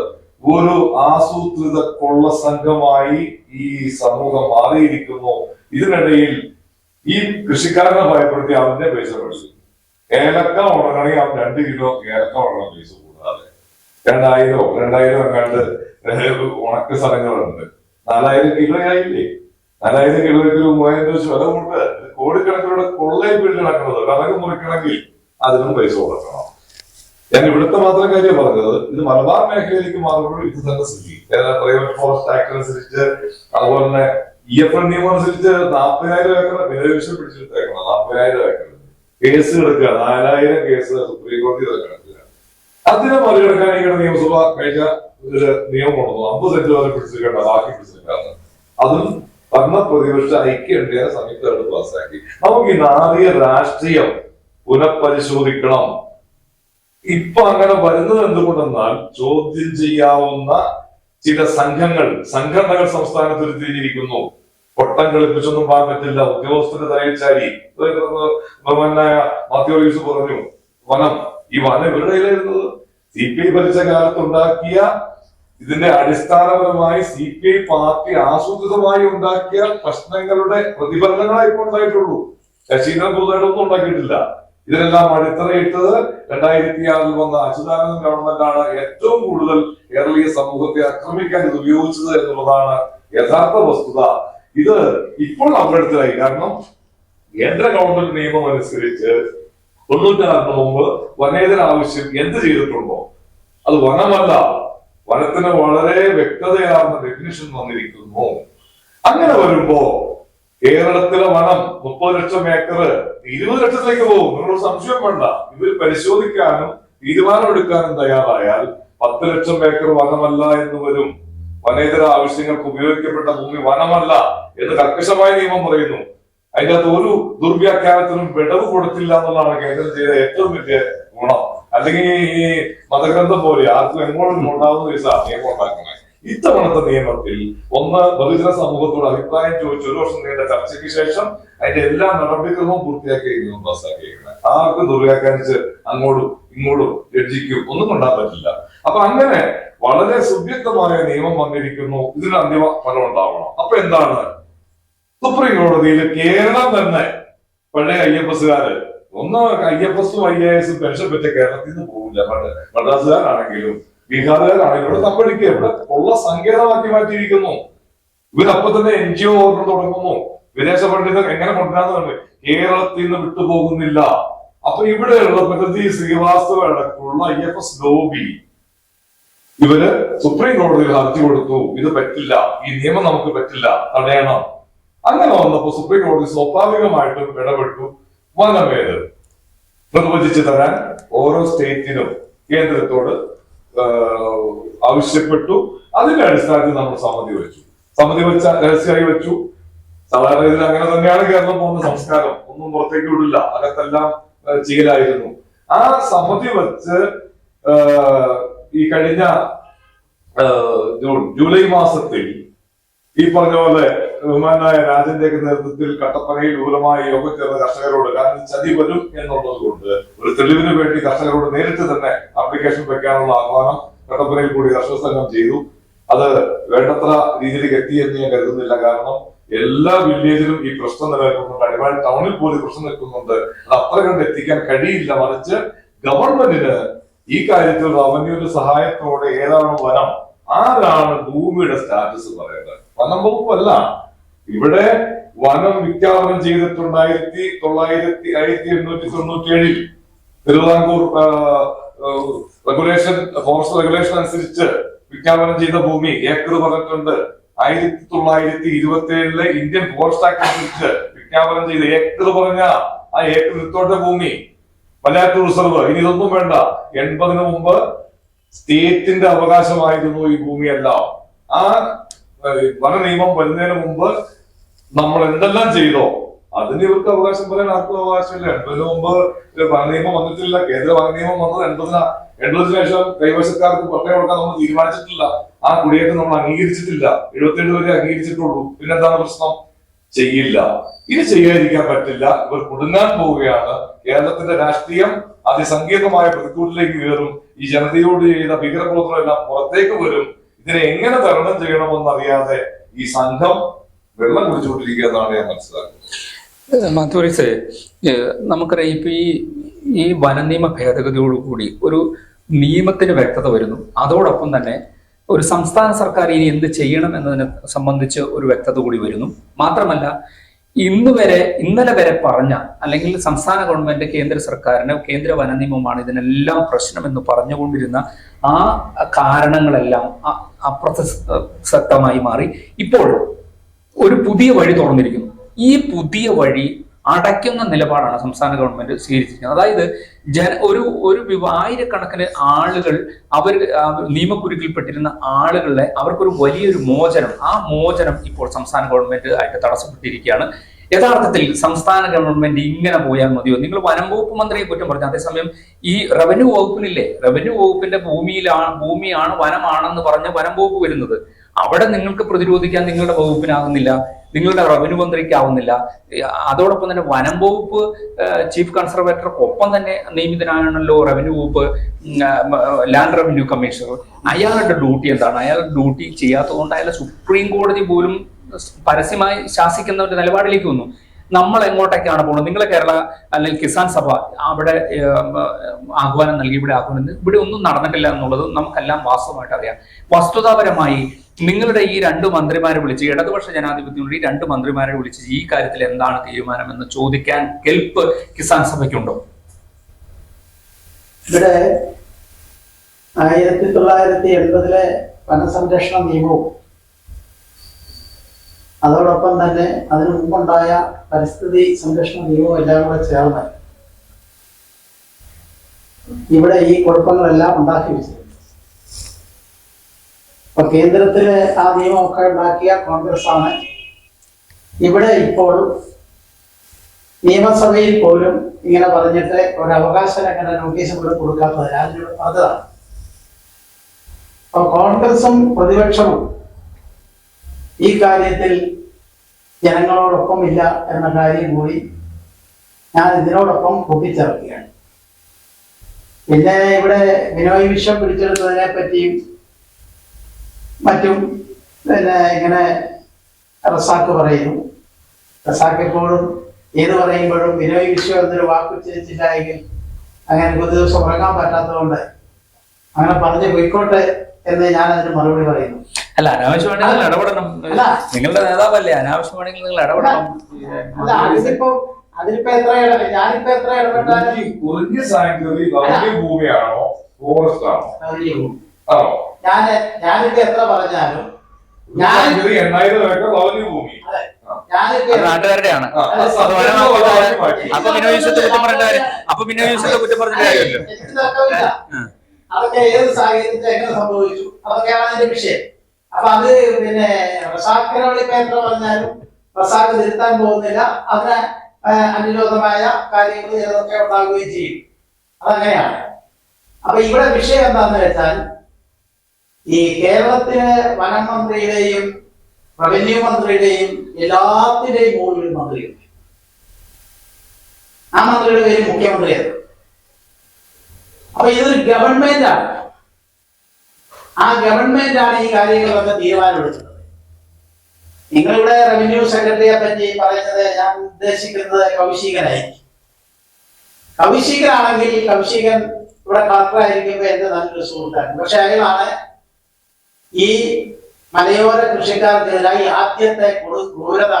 ഒരു ആസൂത്രിത കൊള്ള സംഘമായി ഈ സമൂഹം മാറിയിരിക്കുന്നു. ഇതിനിടയിൽ ഈ കൃഷിക്കാരനെ ഭയപ്പെടുത്തി അവന്റെ പൈസ മേടിച്ചു. ഏലക്ക ഉണങ്ങണമെങ്കിൽ അവൻ 2 കിലോ ഏലക്ക ഉണങ്ങണം പൈസ കൂടാതെ. 2,000 എങ്ങാണ്ട് ഉണക്ക സ്ഥലങ്ങളുണ്ട്. 4,000 കിലോ ആയില്ലേ? 4,000 കിലോയ്ക്ക് 3,000 രൂപ വില കൊണ്ട് കോടിക്കണക്കിലൂടെ കൊള്ളയിൽ വീട്ടിൽ നടക്കുന്നത്. കണക്ക് മുറിക്കണമെങ്കിൽ അതിനും പൈസ കൊടുക്കണം. ഞാൻ ഇവിടുത്തെ മാത്രം കാര്യം പറഞ്ഞത്. ഇത് മലബാർ മേഖലയിലേക്ക് മാറുമ്പോൾ ഇത് തന്നെ സ്ഥിതി. പ്രൈവറ്റ് ഫോറസ്റ്റ് ആക്ട് അനുസരിച്ച്, അതുപോലെ തന്നെ EFN നിയമം അനുസരിച്ച് 40,000 ഏക്കർ നിലവിൽ പിടിച്ചെടുത്തേക്കണം. 40,000 ഏക്കർ കേസ് കിടക്കുക. 4,000 കേസ് സുപ്രീം കോടതി കിടക്കുക. അതിനെ മറികടക്കാൻ ഈ നിയമസഭ കഴിഞ്ഞ ഒരു നിയമം കൊണ്ടു 50 സെന്റ് വരെ പിടിച്ചെടുക്കേണ്ട, ബാക്കി പിടിച്ചെടുക്കാന്ന്. അതും ഭരണ പ്രതിപക്ഷ ഐക്യ സംയുക്തമായിട്ട് പാസ്സാക്കി. നമുക്ക് ഈ നാടീയ രാഷ്ട്രീയം പുനഃപരിശോധിക്കണം. ഇപ്പൊ അങ്ങനെ വരുന്നത് എന്തുകൊണ്ടെന്നാൽ ചോദ്യം ചെയ്യാവുന്ന ചില സംഘടനകൾ സംസ്ഥാനത്ത് ഉരുത്തിരിഞ്ഞിരിക്കുന്നു. പൊട്ടം കളിപ്പിച്ചൊന്നും പോകാൻ പറ്റില്ല. ഉദ്യോഗസ്ഥരുടെ തലയിൽ ചാരി ബഹുമാനായ മാത്യു വർഗീസ് പറഞ്ഞു, വനം ഈ വനം ഇവരുടെ കയ്യിലായിരുന്നത്. CPI ഭരിച്ച കാലത്ത് ഉണ്ടാക്കിയ ഇതിന്റെ അടിസ്ഥാനപരമായി CPI പാർട്ടി ആസൂത്രിതമായി ഉണ്ടാക്കിയ പ്രശ്നങ്ങളുടെ പ്രതിഫലനങ്ങളായി ഇപ്പോൾ ഉണ്ടായിട്ടുള്ളൂ. ശശീന്ദ്രൻ പുതുതായിട്ടൊന്നും ഉണ്ടാക്കിയിട്ടില്ല. ഇതിനെല്ലാം അടിത്തറയിട്ടത് 2006 വന്ന അച്യുതാനന്ദൻ ഗവൺമെന്റാണ് ഏറ്റവും കൂടുതൽ കേരളീയ സമൂഹത്തെ ആക്രമിക്കാൻ ഇത് ഉപയോഗിച്ചത് എന്നുള്ളതാണ് യഥാർത്ഥ വസ്തുത. ഇത് ഇപ്പോൾ അപകടത്തിലായി. കാരണം കേന്ദ്ര ഗവൺമെന്റ് നിയമം അനുസരിച്ച് 96 മുമ്പ് വനേതര ആവശ്യം എന്ത് ചെയ്തിട്ടുണ്ടോ അത് വനമല്ല. വനത്തിന് വളരെ വ്യക്തതയാർന്ന ഡെഫിനിഷൻ വന്നിരിക്കുന്നു. അങ്ങനെ വരുമ്പോ കേരളത്തിലെ വനം 30 ലക്ഷം ഏക്കർ 20 ലക്ഷത്തിലേക്ക് പോകും. നിങ്ങളൊരു സംശയം വേണ്ട. ഇവർ പരിശോധിക്കാനും തീരുമാനമെടുക്കാനും തയ്യാറായാൽ 10 ലക്ഷം ഏക്കർ വനമല്ല എന്ന് വരും. വനേതര ആവശ്യങ്ങൾക്ക് ഉപയോഗിക്കപ്പെട്ട ഭൂമി വനമല്ല എന്ന് കർക്കശമായ നിയമം പറയുന്നു. അതിന്റെ അകത്ത് ഒരു ദുർവ്യാഖ്യാനത്തിനും വിടവ് കൊടുത്തില്ല എന്നുള്ളതാണ് കേന്ദ്രം ചെയ്ത ഏറ്റവും വലിയ ഗുണം. അല്ലെങ്കിൽ ഈ മതഗ്രന്ഥം പോലെ ആർക്കും എങ്ങോട്ടും ഉണ്ടാവുന്ന ഒരു നിയമം ഉണ്ടാക്കുന്നത്. ഇത്തവണത്തെ നിയമത്തിൽ ഒന്ന് ബഹുജന സമൂഹത്തോട് അഭിപ്രായം ചോദിച്ച് 1 വർഷം നീണ്ട ചർച്ചയ്ക്ക് ശേഷം അതിന്റെ എല്ലാ നടപടിക്രമവും പൂർത്തിയാക്കി പാസ്സാക്കിയിരിക്കുന്നത്. ആർക്കും ദുർവ്യാഖ്യാനിച്ച് അങ്ങോട്ടും ഇങ്ങോട്ടും രക്ഷിക്കും ഒന്നും കൊണ്ടാൻ പറ്റില്ല. അപ്പൊ അങ്ങനെ വളരെ സുവ്യക്തമായ നിയമം വന്നിരിക്കുന്നു. ഇതിന് അന്തിമ ഫലം ഉണ്ടാവണം. അപ്പൊ എന്താണ് സുപ്രീം കോടതിയിൽ കേരളം തന്നെ പഴയ IFSകാര് ഒന്ന് IFSും IASും പെൻഷൻ പറ്റ കേരളത്തിൽ നിന്ന് പോകില്ല. മദ്രാസുകാരാണെങ്കിലും ബീഹാറുകാരാണെങ്കിലും ഇവിടെ തപ്പടിക്കുക ഇവിടെ ഉള്ള സങ്കേതമാക്കി മാറ്റിയിരിക്കുന്നു. ഇവരപ്പൊ തന്നെ NGO ഓർഡർ തുടങ്ങുന്നു. വിദേശ പണ്ഡിതർ എങ്ങനെ കൊണ്ടുവരാന്ന് കേരളത്തിൽ നിന്ന് വിട്ടുപോകുന്നില്ല. അപ്പൊ ഇവിടെയുള്ള പ്രകൃതി ശ്രീവാസ്തവ അടക്കമുള്ള IFS ലോബി ഇവര് സുപ്രീം കോടതിയിൽ ഹർജി കൊടുത്തു. ഇത് പറ്റില്ല, ഈ നിയമം നമുക്ക് പറ്റില്ല, തടയണം. അങ്ങനെ വന്നപ്പോ സുപ്രീം കോടതി സ്വാഭാവികമായിട്ടും ഇടപെട്ടു. വനമേത് നിർവചിച്ചു തരാൻ ഓരോ സ്റ്റേറ്റിനും കേന്ദ്രത്തോട് ആവശ്യപ്പെട്ടു. അതിന്റെ അടിസ്ഥാനത്തിൽ നമ്മൾ സമിതി വെച്ചു. സമിതി വെച്ച രഹസ്യമായി വെച്ചു. സാധാരണ ഇതിൽ അങ്ങനെ തന്നെയാണ് കേരളം പോകുന്ന സംസ്കാരം. ഒന്നും പുറത്തേക്ക് വിടില്ല, അകത്തെല്ലാം ചെയ്യലായിരുന്നു. ആ സമിതി വെച്ച് ഈ കഴിഞ്ഞ ജൂലൈ മാസത്തിൽ ഈ പറഞ്ഞ പോലെ ബഹുമാനായ രാജന്റെയൊക്കെ നേതൃത്വത്തിൽ കട്ടപ്പനയിൽ വിപുലമായ യോഗം ചേർന്ന കർഷകരോട്, കാരണം ചതി വരും എന്നുള്ളത് കൊണ്ട് ഒരു തെളിവിന് വേണ്ടി കർഷകരോട് നേരിട്ട് തന്നെ ആപ്ലിക്കേഷൻ വെക്കാനുള്ള ആഹ്വാനം കട്ടപ്പനയിൽ കൂടി കർഷക സംഘം ചെയ്തു. അത് വേണ്ടത്ര രീതിയിലേക്ക് എത്തിയെന്ന് ഞാൻ കരുതുന്നില്ല. കാരണം എല്ലാ വില്ലേജിലും ഈ പ്രശ്നം നിലനിൽക്കുന്നുണ്ട്. അടിമാലി ടൗണിൽ പോലും പ്രശ്നം നിൽക്കുന്നുണ്ട്. അത് അത്ര കണ്ട് എത്തിക്കാൻ കഴിയില്ല. മറിച്ച് ഗവൺമെന്റിന് ഈ കാര്യത്തിൽ റവന്യൂവിന്റെ സഹായത്തോടെ ഏതാണ് വനം, ആരാണ് ഭൂമിയുടെ സ്റ്റാറ്റസ് പറയേണ്ടത്? വനം വകുപ്പല്ല. ഇവിടെ വനം വിജ്ഞാപനം ചെയ്തിട്ടുണ്ട് 1897 തിരുവിതാംകൂർ റെഗുലേഷൻ, ഫോറസ്റ്റ് റെഗുലേഷൻ അനുസരിച്ച് വിജ്ഞാപനം ചെയ്ത ഭൂമി ഏക്കർ പറഞ്ഞിട്ടുണ്ട്. 1927 ഇന്ത്യൻ ഫോറസ്റ്റ് ആക്ട് അനുസരിച്ച് വിജ്ഞാപനം ചെയ്ത ഏക്കർ പറഞ്ഞ ആ ഏക്കർ വിത്തോട്ട ഭൂമി മലയാറ്റൂർ റിസർവ്. ഇനി ഇതൊന്നും വേണ്ട. 80 മുമ്പ് സ്റ്റേറ്റിന്റെ അവകാശമായിരുന്നു ഈ ഭൂമിയെല്ലാം. ആ വന നിയമം വരുന്നതിന് മുമ്പ് നമ്മൾ എന്തെല്ലാം ചെയ്തോ അതിന് ഇവർക്ക് അവകാശം പറയാൻ ആർക്കും അവകാശമില്ല. 80 മുമ്പ് വന നിയമം വന്നിട്ടില്ല. കേന്ദ്ര വന നിയമം വന്നത് 80 ശേഷം കൈവശക്കാർക്ക് പട്ടയം കൊടുക്കാൻ നമ്മൾ തീരുമാനിച്ചിട്ടില്ല. ആ കുടിയേറ്റം നമ്മൾ അംഗീകരിച്ചിട്ടില്ല. 77 വരെ അംഗീകരിച്ചിട്ടുള്ളൂ. പിന്നെന്താണ് പ്രശ്നം? ചെയ്യില്ല. ഇത് ചെയ്യാതിരിക്കാൻ പറ്റില്ല. ഇവർ കുടുങ്ങാൻ പോവുകയാണ്. കേരളത്തിന്റെ രാഷ്ട്രീയം അതിസങ്കീർണമായ പ്രതികൂലത്തിലേക്ക് കയറും. ഈ ജനതയോട് ചെയ്ത ഭീകരപ്രവർത്തനം എല്ലാം പുറത്തേക്ക് വരും. ഇതിനെ എങ്ങനെ തരണം ചെയ്യണമെന്നറിയാതെ ഈ സംഘം വെള്ളം കുടിച്ചുകൊണ്ടിരിക്കുക എന്നാണ് ഞാൻ മനസ്സിലാക്കുന്നത്. മാത്യൂറിസ്, നമുക്കറിയാം ഇപ്പൊ ഈ വനനിയമ ഭേദഗതിയോടുകൂടി ഒരു നിയമത്തിന് വ്യക്തത വരുന്നു. അതോടൊപ്പം തന്നെ ഒരു സംസ്ഥാന സർക്കാർ ഇനി എന്ത് ചെയ്യണം എന്നതിനെ സംബന്ധിച്ച് ഒരു വ്യക്തത കൂടി വരുന്നു. മാത്രമല്ല ഇന്നലെ വരെ പറഞ്ഞ, അല്ലെങ്കിൽ സംസ്ഥാന ഗവൺമെന്റ് കേന്ദ്ര സർക്കാരിന് കേന്ദ്ര വന നിയമമാണ് ഇതിനെല്ലാം പ്രശ്നമെന്ന് പറഞ്ഞുകൊണ്ടിരുന്ന ആ കാരണങ്ങളെല്ലാം അപ്രസക്തമായി മാറി. ഇപ്പോൾ ഒരു പുതിയ വഴി തുറന്നിരിക്കുന്നു. ഈ പുതിയ വഴി അടയ്ക്കുന്ന നിലപാടാണ് സംസ്ഥാന ഗവൺമെന്റ് സ്വീകരിച്ചിരിക്കുന്നത്. അതായത് ആയിരക്കണക്കിന് ആളുകൾ അവർ നിയമക്കുരുക്കിൽപ്പെട്ടിരുന്ന ആളുകളെ അവർക്കൊരു വലിയൊരു മോചനം, ആ മോചനം ഇപ്പോൾ സംസ്ഥാന ഗവൺമെന്റ് ആയിട്ട് തടസ്സപ്പെട്ടിരിക്കുകയാണ്. യഥാർത്ഥത്തിൽ സംസ്ഥാന ഗവൺമെന്റ് ഇങ്ങനെ പോയാൽ മതിയോ? നിങ്ങൾ വനം വകുപ്പ് മന്ത്രിയെ കുറ്റം പറഞ്ഞു. അതേസമയം ഈ റവന്യൂ വകുപ്പിനില്ലേ, റവന്യൂ വകുപ്പിന്റെ ഭൂമിയാണ് വനമാണെന്ന് പറഞ്ഞ വനം വകുപ്പ് വരുന്നത്. അവിടെ നിങ്ങൾക്ക് പ്രതിരോധിക്കാൻ നിങ്ങളുടെ വകുപ്പിനാകുന്നില്ല. നിങ്ങളുടെ റവന്യൂ മന്ത്രിക്കാവുന്നില്ല. അതോടൊപ്പം തന്നെ വനം വകുപ്പ് ചീഫ് കൺസർവേറ്റർക്കൊപ്പം തന്നെ നിയമിതനാണല്ലോ റവന്യൂ വകുപ്പ് ലാൻഡ് റവന്യൂ കമ്മീഷണർ. അയാളുടെ ഡ്യൂട്ടി എന്താണ്? അയാൾ ഡ്യൂട്ടി ചെയ്യാത്തതുകൊണ്ട് അയാൾ സുപ്രീം കോടതി പോലും പരസ്യമായി ശാസിക്കുന്ന ഒരു നിലപാടിലേക്ക് വന്നു. നമ്മൾ എങ്ങോട്ടേക്കാണ് പോകുന്നത്? നിങ്ങളെ കേരള അല്ലെങ്കിൽ കിസാൻ സഭ അവിടെ ആഹ്വാനം നൽകി, ഇവിടെ ഒന്നും നടന്നിട്ടില്ല എന്നുള്ളത് നമുക്കെല്ലാം വാസ്തവമായിട്ട് അറിയാം. വസ്തുതാപരമായി നിങ്ങളുടെ ഈ 2 മന്ത്രിമാരെ വിളിച്ച്, ഇടതുപക്ഷ ജനാധിപത്യമുള്ള ഈ 2 മന്ത്രിമാരെ വിളിച്ച് ഈ കാര്യത്തിൽ എന്താണ് തീരുമാനമെന്ന് ചോദിക്കാൻ കെൽപ്പ് കിസാൻ സഭയ്ക്കുണ്ടോ? ഇവിടെ 1980 വനസംരക്ഷണ നിയമവും അതോടൊപ്പം തന്നെ അതിനു മുമ്പുണ്ടായ പരിസ്ഥിതി സംരക്ഷണ നിയമവും എല്ലാം കൂടെ ചേർന്ന് ഇവിടെ ഈ കുഴപ്പങ്ങളെല്ലാം ഉണ്ടാക്കി വെച്ചിട്ടുണ്ട്. അപ്പൊ കേന്ദ്രത്തില് ആ നിയമമൊക്കെ ഉണ്ടാക്കിയ കോൺഗ്രസ് ആണ്. ഇവിടെ ഇപ്പോൾ നിയമസഭയിൽ പോലും ഇങ്ങനെ പറഞ്ഞിട്ട് ഒരു അവകാശ ലംഘന നോട്ടീസ് ഇവിടെ കൊടുക്കാത്തത് രാജ്യം പറഞ്ഞതാണ്. അപ്പൊ കോൺഗ്രസും പ്രതിപക്ഷവും ഈ കാര്യത്തിൽ ജനങ്ങളോടൊപ്പം ഇല്ല എന്ന കാര്യം കൂടി ഞാൻ ഇതിനോടൊപ്പം കൂട്ടിച്ചേർക്കുകയാണ്. പിന്നെ ഇവിടെ ബിനോയ് വിശ്വം പിടിച്ചെടുത്തതിനെ പറ്റിയും മറ്റും പിന്നെ ഇങ്ങനെ റസാക്ക് പറയുന്നു. റസാക്ക് എപ്പോഴും ഏത് പറയുമ്പോഴും ബിനോയ് വിശ്വം എന്നൊരു വാക്കുച്ചരിച്ചില്ല എങ്കിൽ അങ്ങനെ ഒരു ദിവസം ഉറങ്ങാൻ പറ്റാത്തതുകൊണ്ട് അങ്ങനെ പറഞ്ഞു പോയിക്കോട്ടെ എന്ന് ഞാൻ അതിന് മറുപടി പറയുന്നു. അല്ല, അനാവശ്യമാണെങ്കിൽ നിങ്ങൾ ഇടപെടണം. നിങ്ങളുടെ നേതാവല്ലേ, അനാവശ്യമാണെങ്കിൽ നിങ്ങൾ ഇടപെടണം. അതിലിപ്പോ എത്ര ഞാനിപ്പോ എത്ര ഇടപെട്ടാലും കുറഞ്ഞ സാങ്കേതിക ഭൂമിയാണോ ഫോറസ്റ്റ് ആണോ? ഞാനിപ്പോ എത്ര പറഞ്ഞാലും നാട്ടുകാരുടെയാണ്. അപ്പൊ വിനോദത്തെ കുറ്റം പറഞ്ഞ കാര്യം, കുറ്റം പറഞ്ഞ കാര്യമല്ലോ. അതൊക്കെ ഏത് സാഹചര്യത്തിൽ എങ്ങനെ സംഭവിച്ചു അതൊക്കെയാണ് അതിന്റെ വിഷയം. അപ്പൊ അത് പിന്നെ റസാക്കിനോട് ഇപ്പൊ എത്ര പറഞ്ഞാലും റസാക്ക് തിരുത്താൻ പോകുന്നില്ല. അതിന് അനുരോധമായ കാര്യങ്ങൾ ചിലതൊക്കെ ഉണ്ടാകുകയും ചെയ്യും. അതങ്ങനെയാണ്. അപ്പൊ ഇവിടെ വിഷയം എന്താന്ന് വെച്ചാൽ, ഈ കേരളത്തിലെ വനം മന്ത്രിയുടെയും റവന്യൂ മന്ത്രിയുടെയും എല്ലാത്തിന്റെയും മുകളിൽ ഒരു മന്ത്രിയുണ്ട്. ആ മന്ത്രിയുടെ പേര് മുഖ്യമന്ത്രിയാണ്. അപ്പൊ ഇതൊരു ഗവൺമെന്റാണ്. ആ ഗവൺമെന്റാണ് ഈ കാര്യങ്ങളൊക്കെ തീരുമാനമെടുക്കുന്നത്. നിങ്ങളിവിടെ റവന്യൂ സെക്രട്ടറിയെ പറ്റി പറയുന്നത് ഞാൻ ഉദ്ദേശിക്കുന്നത് കൗശികനായിരിക്കും. കൗശികനാണെങ്കിൽ കൗശികൻ ഇവിടെ കളക്ടറായിരിക്കുമ്പോൾ എന്റെ നല്ലൊരു സുഹൃത്താണ്. പക്ഷെ അയാളാണ് ഈ മലയോര കൃഷിക്കാർക്കെതിരായി ആദ്യത്തെ ക്രൂരത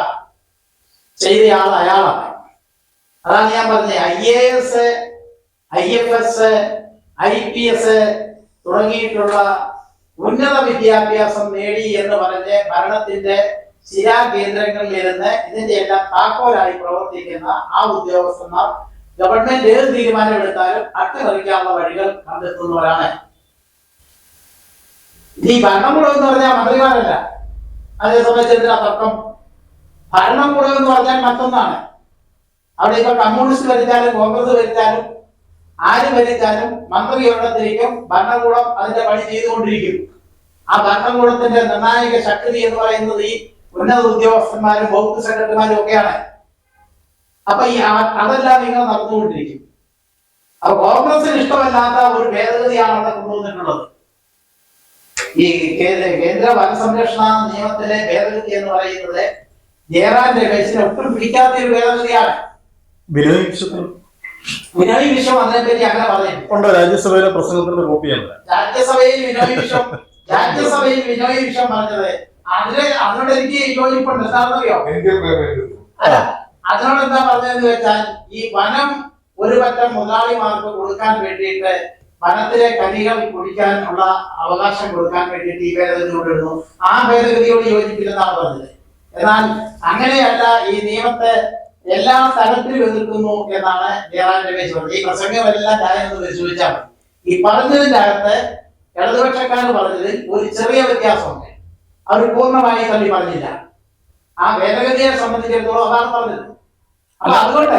ചെയ്തയാൾ അയാളാണ്. അതാണ് ഞാൻ പറഞ്ഞത്. IAS, IFS, IPS തുടങ്ങിയിട്ടുള്ള ഉന്നത വിദ്യാഭ്യാസം നേടി എന്ന് പറഞ്ഞ് ഭരണത്തിന്റെ ശിലാകേന്ദ്രങ്ങളിൽ ഇരുന്ന് ഇതിന്റെ എല്ലാം താക്കോലായി പ്രവർത്തിക്കുന്ന ആ ഉദ്യോഗസ്ഥന്മാർ ഗവൺമെന്റ് ഏത് തീരുമാനമെടുത്താലും അട്ടിമറിക്കാനുള്ള വഴികൾ കണ്ടെത്തുന്നവരാണ്. ഈ ഭരണകൂടം എന്ന് പറഞ്ഞാൽ മന്ത്രിമാരല്ല. അതേ സംബന്ധിച്ചിടത്തോളം തർക്കം. ഭരണകൂടം എന്ന് പറഞ്ഞാൽ മറ്റൊന്നാണ്. അവിടെ ഇപ്പൊ കമ്മ്യൂണിസ്റ്റ് ഭരിച്ചാലും കോൺഗ്രസ് ഭരിച്ചാലും ആര് ഭരിച്ചാലും മന്ത്രി ഒരിടത്തിരിക്കും, ഭരണകൂടം അതിന്റെ പണി ചെയ്തുകൊണ്ടിരിക്കും. ആ ഭരണകൂടത്തിന്റെ നിർണായക ശക്തി എന്ന് പറയുന്നത് ഈ ഉന്നത ഉദ്യോഗസ്ഥന്മാരും വകുപ്പ് സെക്രട്ടറിമാരും ഒക്കെയാണ്. അപ്പൊ ഈ അതെല്ലാം നിങ്ങൾ നടന്നുകൊണ്ടിരിക്കും. അപ്പൊ കോൺഗ്രസിന് ഇഷ്ടമല്ലാത്ത ഒരു ഭേദഗതിയാണ് അവിടെ കൊണ്ടുവന്നിട്ടുള്ളത്. ഈ കേന്ദ്ര വനസംരക്ഷണ നിയമത്തിലെ ഭേദഗതി എന്ന് പറയുന്നത് ജയറാം രമേശിനെ ഒട്ടും പിടിക്കാത്ത ഒരു ഭേദഗതിയാണ്. വിനോയ് വിശ്വം അതിനെപ്പറ്റി അങ്ങനെ പറഞ്ഞിട്ടുണ്ട്. രാജ്യസഭയിലെ പ്രസംഗത്തിന്റെ കോപ്പിയാണ്. രാജ്യസഭയിൽ വിനോയ് വിശ്വം പറഞ്ഞത് അതിനോട് എനിക്ക് യോജിപ്പുണ്ട്. എന്താണെന്നറിയോ? അല്ല, അതിനോട് എന്താ പറഞ്ഞതെന്ന് വെച്ചാൽ, ഈ വനം ഒരു പറ്റം മുതലാളിമാർക്ക് കൊടുക്കാൻ വേണ്ടിയിട്ട് വനത്തിലെ കനികൾ കുടിക്കാനുള്ള അവകാശം കൊടുക്കാൻ വേണ്ടിയിട്ട് ഈ ഭേദഗതി കൊണ്ടിരുന്നു. ആ ഭേദഗതിയോട് യോജിപ്പില്ലെന്നാണ് പറഞ്ഞത്. എന്നാൽ അങ്ങനെയല്ല, ഈ നിയമത്തെ എല്ലാ തലത്തിലും എതിർക്കുന്നു എന്നാണ് ജയറാം രമേശ് പറഞ്ഞത്. ഈ പ്രസംഗമെല്ലാം ഞാനൊന്ന് പരിശോധിച്ചാൽ മതി. ഈ പറഞ്ഞതിന്റെ അകത്ത് ഇടതുപക്ഷക്കാർ പറഞ്ഞതിൽ ഒരു ചെറിയ വ്യത്യാസമുണ്ട്. അവർ പൂർണ്ണമായി തള്ളി പറഞ്ഞില്ല. ആ ഭേദഗതിയെ സംബന്ധിച്ചിടത്തോളം അതാണ് പറഞ്ഞത്. അപ്പൊ അതുകൊണ്ട്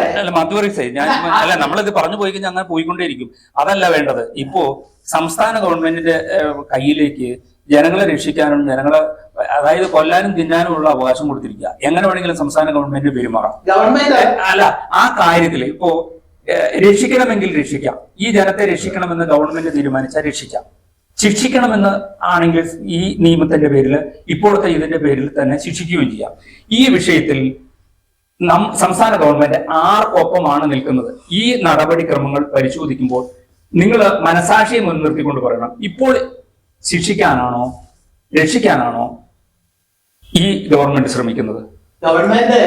അല്ല, നമ്മളിത് പറഞ്ഞു പോയി കഴിഞ്ഞാൽ അങ്ങനെ പോയിക്കൊണ്ടേയിരിക്കും. അതല്ല വേണ്ടത്. ഇപ്പോ സംസ്ഥാന ഗവൺമെന്റിന്റെ കയ്യിലേക്ക് ജനങ്ങളെ രക്ഷിക്കാനും ജനങ്ങളെ അതായത് കൊല്ലാനും തിന്നാനും ഉള്ള അവകാശം കൊടുത്തിരിക്കുക. എങ്ങനെ വേണമെങ്കിലും സംസ്ഥാന ഗവൺമെന്റ് പെരുമാറാം. ഗവൺമെന്റ് അല്ല, ആ കാര്യത്തിൽ ഇപ്പോ രക്ഷിക്കണമെങ്കിൽ രക്ഷിക്കാം. ഈ ജനത്തെ രക്ഷിക്കണമെന്ന് ഗവൺമെന്റ് തീരുമാനിച്ചാൽ രക്ഷിക്കാം. ശിക്ഷിക്കണമെന്ന് ആണെങ്കിൽ ഈ നിയമത്തിന്റെ പേരിൽ, ഇപ്പോഴത്തെ ഇതിന്റെ പേരിൽ തന്നെ ശിക്ഷിക്കുകയും ചെയ്യാം. ഈ വിഷയത്തിൽ സംസ്ഥാന ഗവൺമെന്റ് ആർക്കൊപ്പമാണ് നിൽക്കുന്നത്? ഈ നടപടിക്രമങ്ങൾ പരിശോധിക്കുമ്പോൾ നിങ്ങൾ മനസാക്ഷിയെ മുൻനിർത്തിക്കൊണ്ട് പറയണം, ഇപ്പോൾ ശിക്ഷിക്കാനാണോ രക്ഷിക്കാനാണോ ഈ ഗവൺമെന്റ് ശ്രമിക്കുന്നത്? ഗവൺമെന്റ്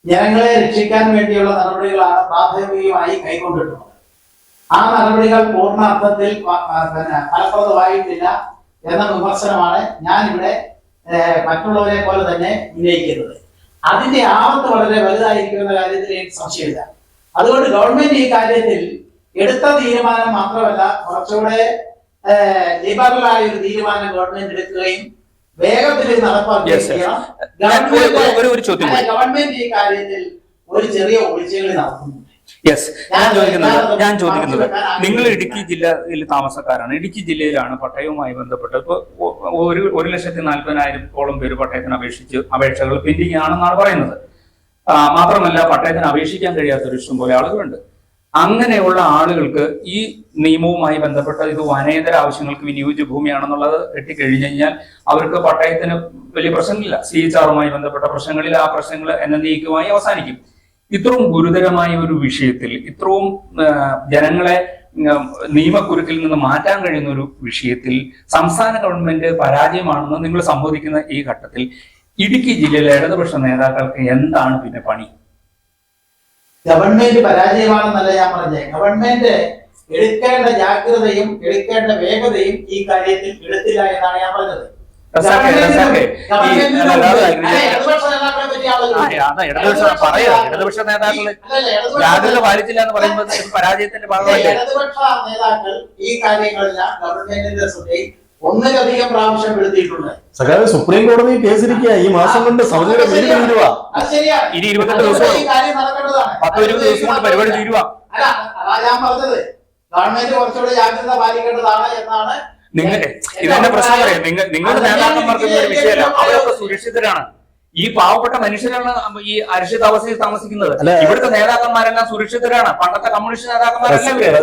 ജനങ്ങളെ രക്ഷിക്കാൻ വേണ്ടിയുള്ള നടപടികളാണ് പ്രാഥമികമായി കൈക്കൊണ്ടിട്ടുള്ളത്. ആ നടപടികൾ പൂർണ്ണാർത്ഥത്തിൽ ഫലപ്രദമായിട്ടില്ല എന്ന വിമർശനമാണ് ഞാനിവിടെ മറ്റുള്ളവരെ പോലെ തന്നെ ഉന്നയിക്കുന്നത്. അതിന്റെ ആപത്ത് വളരെ വലുതായിരിക്കുമെന്ന കാര്യത്തിൽ എനിക്ക് സംശയമില്ല. അതുകൊണ്ട് ഗവൺമെന്റ് ഈ കാര്യത്തിൽ എടുത്ത തീരുമാനം മാത്രമല്ല, കുറച്ചുകൂടെ ലിബറലായ ഒരു തീരുമാനം ഗവൺമെന്റ് എടുക്കുകയും വേഗത്തിൽ നടപ്പാക്കുകയും ചെയ്യണം. ഗവൺമെന്റ് ഈ കാര്യത്തിൽ ഒരു ചെറിയ ഒഴിച്ചുകളി നടത്തുന്നു. യെസ്, ഞാൻ ചോദിക്കുന്നത് നിങ്ങൾ ഇടുക്കി ജില്ലയിൽ താമസക്കാരാണ്. ഇടുക്കി ജില്ലയിലാണ് പട്ടയവുമായി ബന്ധപ്പെട്ട് ഇപ്പൊ 1,40,40,000 പേര് പട്ടയത്തിന് അപേക്ഷകൾ പെൻഡിങ് ആണെന്നാണ് പറയുന്നത്. മാത്രമല്ല, പട്ടയത്തിന് അപേക്ഷിക്കാൻ കഴിയാത്തൊരു ഇഷ്ടംപോലെ ആളുകളുണ്ട്. അങ്ങനെയുള്ള ആളുകൾക്ക് ഈ നിയമവുമായി ബന്ധപ്പെട്ട ഇത് വനേതര ആവശ്യങ്ങൾക്ക് വിനിയോഗിച്ച ഭൂമിയാണെന്നുള്ളത് എത്തിക്കഴിഞ്ഞു കഴിഞ്ഞാൽ അവർക്ക് പട്ടയത്തിന് വലിയ പ്രശ്നങ്ങളില്ല. CHRുമായി ബന്ധപ്പെട്ട പ്രശ്നങ്ങളിൽ ആ പ്രശ്നങ്ങൾ എന്നേക്കുമായി അവസാനിക്കും. ഇത്രയും ഗുരുതരമായ ഒരു വിഷയത്തിൽ, ഇത്രയും ജനങ്ങളെ നിയമക്കുരുക്കിൽ നിന്ന് മാറ്റാൻ കഴിയുന്ന ഒരു വിഷയത്തിൽ സംസ്ഥാന ഗവൺമെന്റ് പരാജയമാണെന്ന് നിങ്ങൾ സമ്മതിക്കുന്ന ഈ ഘട്ടത്തിൽ ഇടുക്കി ജില്ലയിലെ ഇടതുപക്ഷ നേതാക്കൾക്ക് എന്താണ് പിന്നെ പണി? ഗവൺമെന്റ് പരാജയമാണെന്നല്ല ഞാൻ പറഞ്ഞത്. ഗവൺമെന്റ് എടുക്കേണ്ട ജാഗ്രതയും എടുക്കേണ്ട വേഗതയും ഈ കാര്യത്തിൽ എടുത്തില്ല എന്നാണ് ഞാൻ പറഞ്ഞത്. ഇടതുപക്ഷ നേതാക്കള് ജാഗ്രത പാലിച്ചില്ല എന്ന് പറയുമ്പോൾ പരാജയത്തിന്റെ ഭാഗമല്ലേ? ഇടതുപക്ഷ നേതാക്കൾ ഈ കാര്യങ്ങളെല്ലാം ഗവൺമെന്റിന്റെ ശ്രദ്ധയിൽ ഒന്നിലധികം പ്രാവശ്യം എടുത്തിട്ടുണ്ട്. സഖാവ്, സുപ്രീം കോടതി കേസിരിക്കുക. ഈ മാസം കൊണ്ട് സൗദിയുടെ അത് ശരിയാണ്. ഇനി 28 ദിവസം, ഈ കാര്യം നടക്കേണ്ടതാണ്. 10-20 ദിവസം കൊണ്ട് പരിപാടി തീരുവാ. അല്ല, അതാ ഞാൻ പറഞ്ഞത്. ഗവൺമെന്റ് കുറച്ചുകൂടി ജാഗ്രത പാലിക്കേണ്ടതാണ് എന്നാണ്. ഇതെന്നെ പ്രശ്നം പറയാം. നിങ്ങളുടെ നേതാക്കന്മാർക്ക് ഒരു വിഷയമല്ല, അവരൊക്കെ സുരക്ഷിതരാണ്. ഈ പാവപ്പെട്ട മനുഷ്യരാണ് ഈ അരക്ഷിതാവസ്ഥയിൽ താമസിക്കുന്നത്. ഇവിടുത്തെ നേതാക്കന്മാരെല്ലാം സുരക്ഷിതരാണ്. പണ്ടത്തെ കമ്മ്യൂണിസ്റ്റ് നേതാക്കന്മാരല്ല ഇവര്.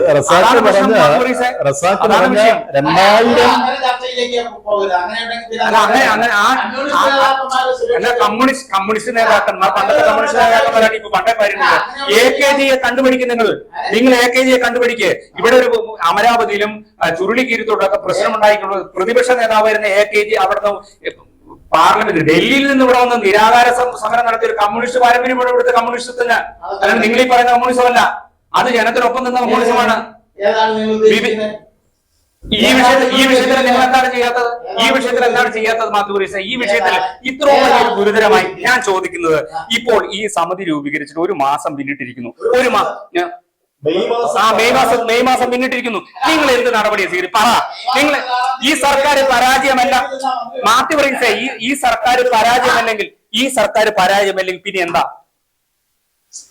കമ്മ്യൂണിസ്റ്റ് നേതാക്കന്മാർ, പണ്ടത്തെ കമ്മ്യൂണിസ്റ്റ് നേതാക്കന്മാരാണ് ഇപ്പൊ പണ്ടേ പറയുന്നത്. AKGയെ കണ്ടുപിടിക്കും നിങ്ങൾ AKGയെ കണ്ടുപിടിക്കുക. ഇവിടെ ഒരു അമരാവതിയിലും ചുരുളിക്കീരത്തോടൊക്കെ പ്രശ്നമുണ്ടായിട്ടുള്ളത് പ്രതിപക്ഷ നേതാവായിരുന്ന AKG അവിടുന്ന് പാർലമെന്റ് ഡൽഹിയിൽ നിന്ന് ഇവിടെ വന്ന് നിരാകാര സമരം നടത്തിയ ഒരു കമ്മ്യൂണിസ്റ്റ് പാരമ്പര്യം ഇവിടുത്തെ കമ്മ്യൂണിസ്റ്റത്തിന്. അല്ലെങ്കിൽ നിങ്ങൾ ഈ പറയുന്ന കമ്മ്യൂണിസം അല്ല, അത് ജനത്തിനൊപ്പം നിന്ന കമ്മ്യൂണിസമാണ്. ഈ വിഷയത്തിൽ നിങ്ങൾ എന്താണ് ചെയ്യാത്തത്? ഈ വിഷയത്തിൽ എന്താണ് ചെയ്യാത്തത് മാത്തുക്കുരീസ? ഈ വിഷയത്തിൽ ഇത്രയും വലിയ ഗുരുതരമായി ഞാൻ ചോദിക്കുന്നത്, ഇപ്പോൾ ഈ സമിതി രൂപീകരിച്ചിട്ട് 1 മാസം പിന്നിട്ടിരിക്കുന്നു. മെയ് മാസം പിന്നിട്ടിരിക്കുന്നു. നിങ്ങൾ എന്ത് നടപടിയാണ് സ്വീകരിച്ചത്? പറ. നിങ്ങൾ ഈ സർക്കാർ പരാജയമല്ല മാത്തുക്കുരീസ, ഈ സർക്കാർ പരാജയമല്ലെങ്കിൽ പിന്നെ എന്താ?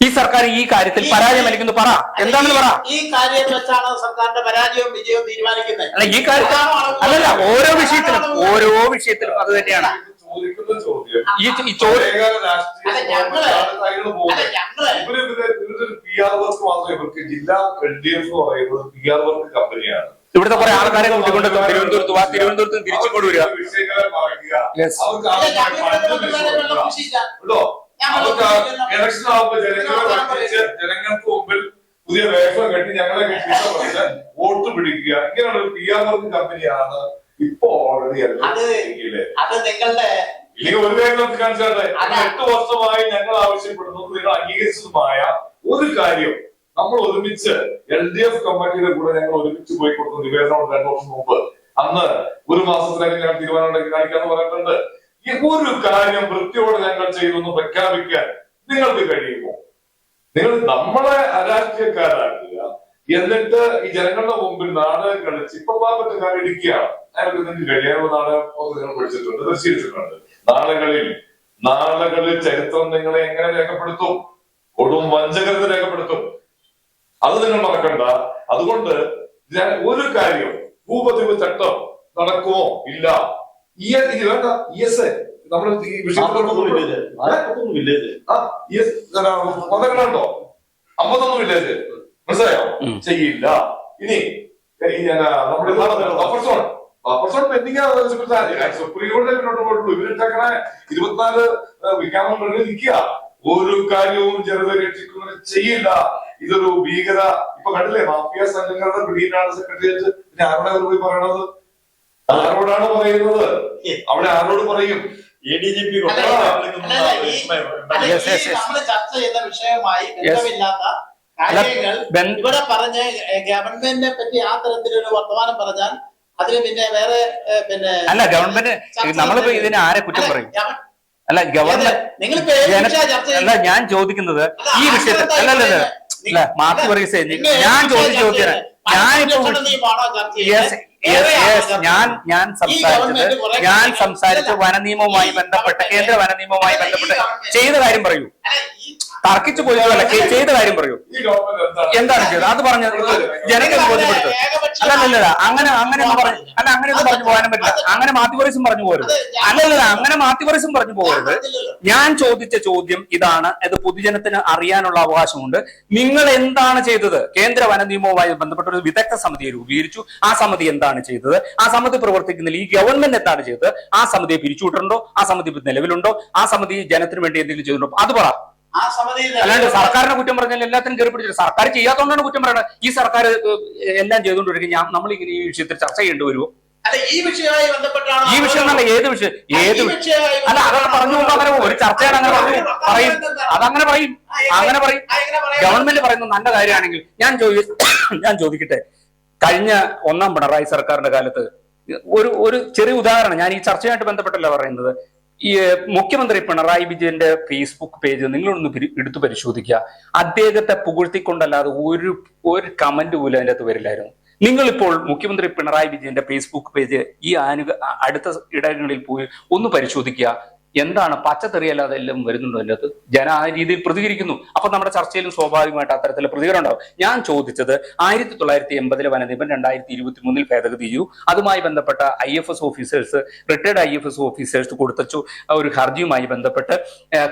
ഈ സർക്കാർ ഈ കാര്യത്തിൽ പരാജയമല്ലെന്ന് പറ. എന്താണെന്ന് പറ. ഈ കാര്യം വെച്ചാണ് സർക്കാരിന്റെ പരാജയവും വിജയവും തീരുമാനിക്കുന്നത്. അല്ല, ഈ കാര്യത്തിൽ അല്ലല്ല, ഓരോ വിഷയത്തിലും അത് തന്നെയാണ്. ജില്ലാ LDF എന്ന് പറയുന്നത് PR വർക്ക് കമ്പനിയാണ്. ഇവിടുത്തെ കുറെ ആൾക്കാരെ കൂട്ടിക്കൊണ്ട് തിരുവനന്തപുരത്ത് തിരിച്ചു കൊണ്ടുവരിക. ഇലക്ഷൻ ആവുമ്പോൾ ജനങ്ങൾക്ക് മുമ്പിൽ പുതിയ വേഷം കെട്ടി ഞങ്ങളെ കെട്ടിച്ച വോട്ട് പിടിക്കുക, ഇങ്ങനെയുള്ള ഒരു PR വർക്ക് കമ്പനിയാണ് ഇപ്പൊ ഓൾറെഡി ഇല്ലെങ്കിൽ ഒരു വേഗം കാണിച്ചാട്ടെ. 8 വർഷമായി ഞങ്ങൾ ആവശ്യപ്പെടുന്നത് നിങ്ങൾ അംഗീകരിച്ചതുമായ ഒരു കാര്യം നമ്മൾ ഒരുമിച്ച് LDF കമ്മിറ്റിയുടെ കൂടെ ഞങ്ങൾ ഒരുമിച്ച് പോയി കൊടുത്ത നിവേദനം 2 വർഷം മുമ്പ്, അന്ന് 1 മാസത്തിനകം ഞങ്ങൾ തീരുമാനം ഉണ്ടാക്കി കാണിക്കാന്ന് പറഞ്ഞിട്ടുണ്ട്. ഈ ഒരു കാര്യം വൃത്തിയോടെ ഞങ്ങൾ ചെയ്തൊന്ന് പ്രഖ്യാപിക്കാൻ നിങ്ങൾക്ക് കഴിയുമോ? നിങ്ങൾ നമ്മളെ അരാഷ്ട്രീയക്കാരാക്കുക, എന്നിട്ട് ഈ ജനങ്ങളുടെ മുമ്പിൽ നാടകം കളിച്ച് ഇപ്പൊ പാവപ്പെട്ട കാര്യം ഇരിക്കുകയാണ്. അയാൾക്ക് നിങ്ങൾക്ക് കഴിയാനുള്ള നാടകം നിങ്ങൾ പഠിച്ചിട്ടുണ്ട്, പരിശീലിച്ചിട്ടുണ്ട്. നാളുകളിൽ ചരിത്രം നിങ്ങളെ എങ്ങനെ രേഖപ്പെടുത്തും? കൊടും വഞ്ചകരത്തെ രേഖപ്പെടുത്തും. അത് നിങ്ങൾ മറക്കണ്ട. അതുകൊണ്ട് ഒരു കാര്യം, ഭൂപതിവ് ചട്ടം നടക്കുമോ ഇല്ല വേണ്ട ESA നമ്മൾ ഈ വിഷയത്തിലുണ്ടോ? 51 വില്ലേജ് മനസ്സിലായോ? ചെയ്യില്ല. ഇനി നമ്മുടെ സുപ്രീം കോടതി മുന്നോട്ട് പോയിട്ടുള്ളൂ. ഇവരിട്ടേക്കണ 24 വിജ്ഞാപനം നിൽക്കുക. ഒരു കാര്യവും ജനത രക്ഷിക്കുന്നത് ചെയ്യില്ല. ഇതൊരു ഭീകര, ഇപ്പൊ കണ്ടില്ലേ മാഫിയ സംഘങ്ങളുടെ പിടിയിലാണ് സെക്രട്ടേറിയറ്റ്. പിന്നെ ആരോടാണ് പോയി പറയണത്? ആരോടാണ് പറയുന്നത്? അവിടെ ആരോട് പറയും? ADGP നമ്മൾ ചർച്ച ചെയ്ത വിഷയമായി ബന്ധമില്ലാത്ത കാര്യങ്ങൾ ഇവിടെ പറഞ്ഞ ഗവൺമെന്റിനെ പറ്റി ആ തരത്തിലൊരു വർത്തമാനം പറഞ്ഞാൽ അതിന് പിന്നെ വേറെ പിന്നെ അല്ല ഗവൺമെന്റ് നമ്മളിപ്പോ ഇതിനെ ആരെ കുറ്റം പറയും? അല്ല ഗവൺമെന്റ് അല്ല ഞാൻ ചോദിക്കുന്നത് ഈ വിഷയത്തിൽ അല്ല മാത്യു വർഗീസ് ഞാൻ ചോദിച്ച ചോദ്യം ഞാൻ സംസാരിച്ച വനനിയമവുമായി ബന്ധപ്പെട്ട കേന്ദ്ര വനനിയമവുമായി ബന്ധപ്പെട്ട് ചെയ്ത കാര്യം പറയൂ. തർക്കിച്ചു പോയതല്ല, ചെയ്ത കാര്യം പറയൂ. എന്താണ് ചെയ്തത് അത് പറഞ്ഞത് ജനങ്ങൾ ബോധ്യപ്പെടുത്തുക. അല്ലല്ല അങ്ങനെയൊന്നും പറഞ്ഞു അങ്ങനെയൊന്നും പറഞ്ഞു പോകാനും പറ്റില്ല. അങ്ങനെ മാത്യുവറിസം പറഞ്ഞു പോകരുത്. അല്ലല്ല അങ്ങനെ മാത്യുവറിസം പറഞ്ഞു പോകരുത്. ഞാൻ ചോദിച്ച ചോദ്യം ഇതാണ്. ഇത് പൊതുജനത്തിന് അറിയാനുള്ള അവകാശമുണ്ട്. നിങ്ങൾ എന്താണ് ചെയ്തത്? കേന്ദ്ര വനനിയമവുമായി ബന്ധപ്പെട്ട ഒരു വിദഗ്ധ സമിതിയെ രൂപീകരിച്ചു. ആ സമിതി എന്താണ് ചെയ്തത്? ആ സമിതി പ്രവർത്തിക്കുന്നില്ല. ഈ ഗവൺമെന്റ് എന്താണ് ചെയ്തത്? ആ സമിതിയെ പിരിച്ചുവിട്ടിട്ടുണ്ടോ? ആ സമിതി നിലവിലുണ്ടോ? ആ സമിതി ജനത്തിന് വേണ്ടി എന്തെങ്കിലും ചെയ്തിട്ടുണ്ടോ? അത് പറ. അല്ലാണ്ട് സർക്കാരിനെ കുറ്റം പറഞ്ഞാൽ എല്ലാത്തിനും കയറി പിടിച്ചിട്ട് സർക്കാർ ചെയ്യാത്തതുകൊണ്ടാണ് കുറ്റം പറയുന്നത്. ഈ സർക്കാർ എല്ലാം ചെയ്തുകൊണ്ടിരിക്കും. നമ്മൾ ഇങ്ങനെ ഈ വിഷയത്തിൽ ചർച്ച ചെയ്യേണ്ടി വരുമോ? ഈ വിഷയവുമായി ബന്ധപ്പെട്ടാണ്. ഈ വിഷയം എന്നല്ല ഏത് വിഷയം അല്ല അതങ്ങനെ പറഞ്ഞു പോകുമ്പോ അങ്ങനെ ഒരു ചർച്ചയാണ് അങ്ങനെ പറഞ്ഞു പറയും. അതങ്ങനെ പറയും. അങ്ങനെ പറയും. ഗവൺമെന്റ് പറയുന്നത് നല്ല കാര്യമാണെങ്കിൽ ഞാൻ ചോദിക്കട്ടെ, കഴിഞ്ഞ 1ാം പിണറായി സർക്കാരിന്റെ കാലത്ത് ഒരു ചെറിയ ഉദാഹരണം ഞാൻ ഈ ചർച്ചയായിട്ട് ബന്ധപ്പെട്ടല്ല പറയുന്നത്. ഈ മുഖ്യമന്ത്രി പിണറായി വിജയന്റെ ഫേസ്ബുക്ക് പേജ് നിങ്ങളൊന്ന് എടുത്തു പരിശോധിക്കുക. അദ്ദേഹത്തെ പുകഴ്ത്തിക്കൊണ്ടല്ലാതെ ഒരു കമന്റ് പോലും അതിൻ്റെ അകത്ത് വരില്ലായിരുന്നു. നിങ്ങളിപ്പോൾ മുഖ്യമന്ത്രി പിണറായി വിജയന്റെ ഫേസ്ബുക്ക് പേജ് ഈ അടുത്ത ഇടങ്ങളിൽ പോയി ഒന്ന് പരിശോധിക്കുക. എന്താണ് പച്ചത്തെറിയല്ലാതെ എല്ലാം വരുന്നുണ്ടോ അതിൻ്റെ അകത്ത്? ജന ആ രീതിയിൽ പ്രതികരിക്കുന്നു. അപ്പൊ നമ്മുടെ ചർച്ചയിലും സ്വാഭാവികമായിട്ട് അത്തരത്തിലുള്ള പ്രതികരണം ഉണ്ടാവും. ഞാൻ ചോദിച്ചത് 1980 വനനിയമം 2023 ഭേദഗതി ചെയ്തു. അതുമായി ബന്ധപ്പെട്ട IFS officers, retired IFS officers കൊടുത്തച്ചു ഒരു ഹർജിയുമായി ബന്ധപ്പെട്ട്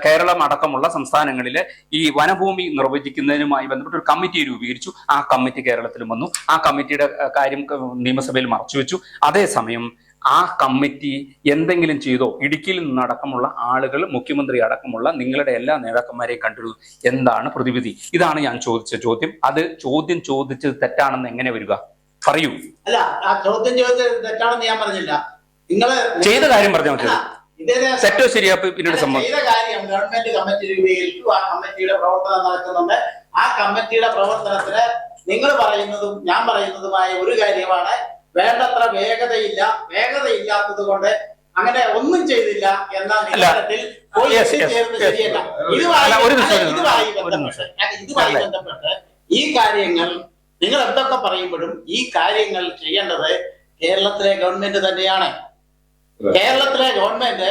കേരളം അടക്കമുള്ള സംസ്ഥാനങ്ങളിലെ ഈ വനഭൂമി നിർവചിക്കുന്നതിനുമായി ബന്ധപ്പെട്ട് ഒരു കമ്മിറ്റി രൂപീകരിച്ചു. ആ കമ്മിറ്റി കേരളത്തിലും വന്നു. ആ കമ്മിറ്റിയുടെ കാര്യം നിയമസഭയിൽ മറച്ചുവെച്ചു. അതേസമയം ആ കമ്മിറ്റി എന്തെങ്കിലും ചെയ്തോ? ഇടുക്കിയിൽ നിന്നടക്കമുള്ള ആളുകൾ, മുഖ്യമന്ത്രി അടക്കമുള്ള നിങ്ങളുടെ എല്ലാ നേതാക്കന്മാരെയും കണ്ടിരുന്നു. എന്താണ് പ്രതിവിധി? ഇതാണ് ഞാൻ ചോദിച്ച ചോദ്യം. അത് ചോദിച്ചത് തെറ്റാണെന്ന് എങ്ങനെ വരിക? പറയൂ. അല്ല, ആ ചോദ്യം ചോദിച്ചത് തെറ്റാണെന്ന് ഞാൻ പറഞ്ഞില്ല. നിങ്ങള് ചെയ്ത കാര്യം പറഞ്ഞാൽ മതി. തെറ്റോ ശരിയാ പിന്നീട് ചെയ്ത കാര്യം ഗവൺമെന്റ് കമ്മിറ്റി രൂപീകരിച്ചു. ആ കമ്മിറ്റിയുടെ പ്രവർത്തനം നടക്കുന്നുണ്ട്. ആ കമ്മിറ്റിയുടെ പ്രവർത്തനത്തിന് നിങ്ങൾ പറയുന്നതും ഞാൻ പറയുന്നതുമായ ഒരു കാര്യമാണ്, വേണ്ടത്ര വേഗതയില്ലാത്തത് കൊണ്ട് അങ്ങനെ ഒന്നും ചെയ്തില്ല എന്ന നിഗമനത്തിൽ ശരിയല്ല. ഇതുമായി ബന്ധപ്പെട്ട് ഈ കാര്യങ്ങൾ നിങ്ങൾ എന്തൊക്കെ പറയുമ്പോഴും ഈ കാര്യങ്ങൾ ചെയ്യേണ്ടത് കേരളത്തിലെ ഗവൺമെന്റ് തന്നെയാണ്. കേരളത്തിലെ ഗവൺമെന്റ്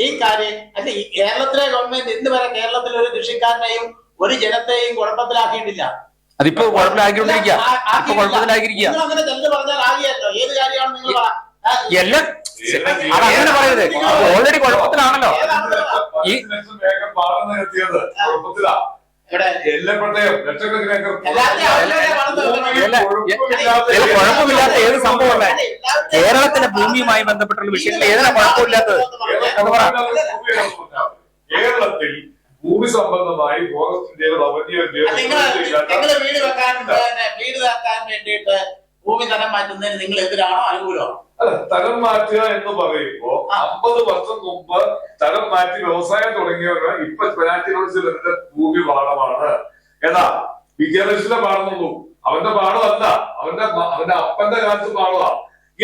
ഈ കാര്യം അല്ല, ഈ കേരളത്തിലെ ഗവൺമെന്റ് ഇന്ന് വരെ കേരളത്തിൽ ഒരു കൃഷിക്കാരനെയും ഒരു ജനത്തെയും കുഴപ്പത്തിലാക്കിയിട്ടില്ല. അതിപ്പോ കുഴപ്പത്തിലാക്കിക്കൊണ്ടിരിക്കുക. അങ്ങനെ തന്നെ പറഞ്ഞാൽ ആകിയല്ലോ. ഏത് കാര്യമാണ് നിങ്ങൾ എല്ലാം അതങ്ങനെ പറയുന്നത്? ഓൾറെഡി കുഴപ്പത്തിലാണല്ലോ. ഈ കുഴപ്പമില്ലാത്ത ഏത് സംഭവമല്ല കേരളത്തിലെ ഭൂമിയുമായി ബന്ധപ്പെട്ടുള്ള വിഷയങ്ങൾ ഏതാണ് കുഴപ്പമില്ലാത്തത്? കേരളത്തിൽ ഭൂമി സംബന്ധമായി വീട് വെക്കാൻ വേണ്ടിയിട്ട് ഭൂമി തരം മാറ്റുന്നതിന് നിങ്ങൾ എതിരാണോ അനുകൂലമാണോ? അല്ല, തരം മാറ്റുക എന്ന് പറയുമ്പോ 50 വർഷം മുമ്പ് തരം മാറ്റി വ്യവസായം തുടങ്ങിയവര് ഇപ്പൊ പെനാറ്റിനോട് ഭൂമി പാടമാണ്. ഏതാ വിജയലക്ഷ്മിയുടെ പാടുന്നുള്ളൂ. അവന്റെ പാടമല്ല, അവന്റെ അപ്പന്റെ കാലത്ത് പാടുക.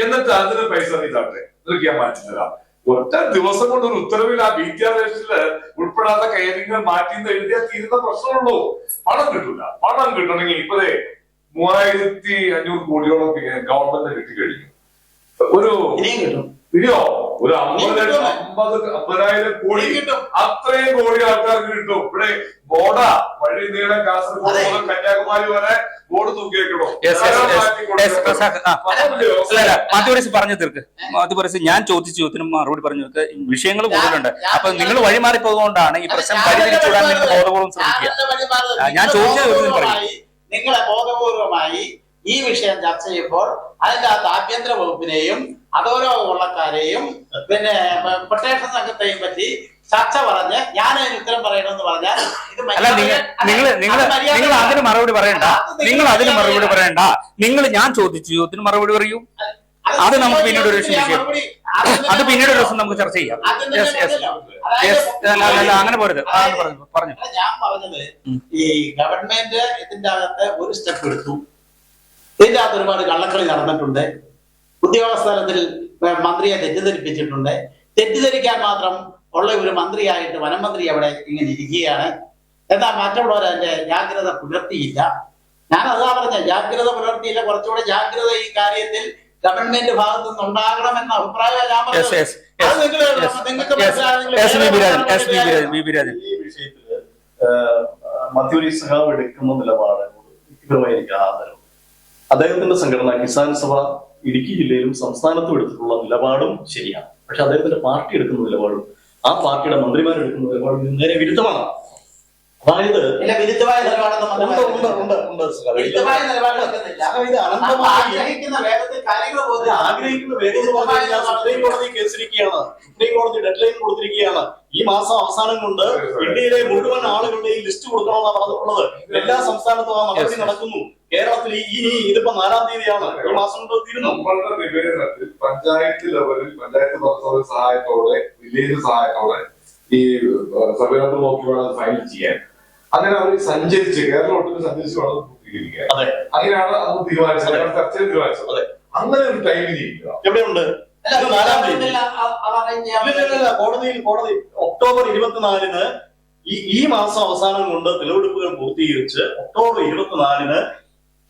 എന്നിട്ട് അതിന് പൈസ നീ തട്ടെ നിനക്ക് ഞാൻ മാറ്റിത്തരാം. ഒറ്റ ദിവസം കൊണ്ട് ഒരു ഉത്തരവിൽ ആ വിദ്യാഭ്യാസത്തില് ഉൾപ്പെടാത്ത കാര്യങ്ങൾ മാറ്റി എഴുതിയാൽ തീരുന്ന പ്രശ്നമുള്ളൂ. പണം കിട്ടില്ല. പണം കിട്ടണമെങ്കിൽ ഇപ്പഴേ 3500 കോടിയോളം ഗവൺമെന്റ് കിട്ടിക്കഴിഞ്ഞു. ഒരു ഇനിയോ ഒരു 50,000 കോടി കിട്ടും. അത്രയും കോടി ആൾക്കാർക്ക് കിട്ടും. ഇവിടെ ബോർഡ വഴി നീളം കാസർഗോഡ് മുതൽ കന്യാകുമാരി വരെ ബോർഡ് തൂക്കിയേക്കണോ? മാത്യുപൊരീസ് പറഞ്ഞു തീർക്ക്. മാത്യുപൊരീസ് ഞാൻ ചോദിച്ച ചോദ്യത്തിനും മറുപടി പറഞ്ഞു തീർക്ക്. വിഷയങ്ങൾ കൂടുതലുണ്ട്. അപ്പൊ നിങ്ങൾ വഴിമാറി പോകുന്നതുകൊണ്ടാണ് ഈ പ്രശ്നം പരിഹരിച്ചുവിടാൻ നിങ്ങൾ ബോധപൂർവ്വം ശ്രമിക്കുക. ഞാൻ ചോദിച്ച ചോദ്യത്തിന് പറയും. നിങ്ങളെ ബോധപൂർവമായി ഈ വിഷയം ചർച്ച ചെയ്യുമ്പോൾ അതിന്റെ അകത്ത് ആഭ്യന്തര വകുപ്പിനെയും അതോരോ കൊള്ളക്കാരെയും പിന്നെ പ്രൊട്ടക്ഷൻ സംഘത്തെയും പറ്റി ചർച്ച പറഞ്ഞ് ഞാൻ അതിന് ഉത്തരം പറയണമെന്ന് പറഞ്ഞാൽ അല്ല, നിങ്ങൾ അതിന് മറുപടി പറയണ്ട. നിങ്ങൾ ഞാൻ ചോദിച്ച ചോദ്യത്തിന് മറുപടി പറയൂ. അത് നമുക്ക് പിന്നീട് ഒരു വിഷയം, അത് പിന്നീട് ഒരു ദിവസം നമുക്ക് ചർച്ച ചെയ്യാം. അങ്ങനെ പോരുത്. പറഞ്ഞു. ഞാൻ പറഞ്ഞത് ഈ ഗവൺമെന്റ് ഇതിന്റെ അകത്ത് ഒരു സ്റ്റെപ്പ് എടുത്തു. ഇതിന്റെ അകത്ത് ഒരുപാട് കള്ളക്കളി നടന്നിട്ടുണ്ട്. ഉദ്യോഗസ്ഥ തലത്തിൽ മന്ത്രിയെ തെറ്റിദ്ധരിപ്പിച്ചിട്ടുണ്ട്. തെറ്റിദ്ധരിക്കാൻ മാത്രം ഉള്ള ഒരു മന്ത്രിയായിട്ട് വനം മന്ത്രി അവിടെ ഇങ്ങനെ ഇരിക്കുകയാണ്. എന്നാൽ മറ്റുള്ളവർ അതിന്റെ ജാഗ്രത പുലർത്തിയില്ല. ഞാൻ അതാ പറഞ്ഞ ജാഗ്രത പുലർത്തിയില്ല. കുറച്ചുകൂടെ ജാഗ്രത ഈ കാര്യത്തിൽ ഗവൺമെന്റ് ഭാഗത്തു നിന്ന് ഉണ്ടാകണമെന്ന അഭിപ്രായം ഞാൻ പറഞ്ഞത്. ഈ വിഷയത്തില് മാത്യുപൊരീസ് സഖാവ് എടുക്കുന്ന നിലപാട് വ്യക്തിപരമായി എനിക്ക് ആദരവ്. അദ്ദേഹത്തിന്റെ സംഘടന കിസാൻ സഭ ഇടുക്കി ജില്ലയിലും സംസ്ഥാനത്തും എടുത്തിട്ടുള്ള നിലപാടും ശരിയാണ്. പക്ഷെ അദ്ദേഹത്തിന്റെ പാർട്ടി എടുക്കുന്ന നിലപാടും ആ പാർട്ടിയുടെ മന്ത്രിമാരെടുക്കുന്ന നിലപാടും നേരെ വിരുദ്ധമാണ്. അതായത് ആഗ്രഹിക്കുന്ന വേഗത്തിൽ സുപ്രീം കോടതി കേസിരിക്കുകയാണ്. സുപ്രീം കോടതി ഡെഡ്ലൈൻ കൊടുത്തിരിക്കുകയാണ്. ഈ മാസം അവസാനം കൊണ്ട് ഇന്ത്യയിലെ മുഴുവൻ ആളുകളുടെയും ലിസ്റ്റ് കൊടുക്കണമെന്നാണ് പറഞ്ഞിട്ടുള്ളത്. എല്ലാ സംസ്ഥാനത്തും ആ നടപടി നടക്കുന്നു. കേരളത്തിൽ ഇതിപ്പോ 4-ാം തീയതിയാണ്. ഈ മാസം കൊണ്ട് തീരുന്നു. നമ്മളുടെ നിവേദനത്തിൽ പഞ്ചായത്ത് ലെവലിൽ പഞ്ചായത്ത് ഭരണസമിതി സഹായത്തോടെ വില്ലേജ് സഹായത്തോടെ ഈ സർവേനത്ത് നോക്കി വേണം അത് ഫയൽ ചെയ്യാൻ. അങ്ങനെ അവർ സഞ്ചരിച്ച് കേരളം ഒട്ടും സഞ്ചരിച്ച് വേണം പൂർത്തീകരിക്കാൻ. അങ്ങനെയാണ് അത് തീരുമാനിച്ചത്. ചർച്ചയിൽ തീരുമാനിച്ചത്. അങ്ങനെ ഒരു ടൈമിൽ ഇരിക്കുക എവിടെയുണ്ട്? കോടതി ഒക്ടോബർ 24-ന് ഈ മാസം അവസാനം കൊണ്ട് തെളിവെടുപ്പുകൾ പൂർത്തീകരിച്ച് ഒക്ടോബർ 24-ന്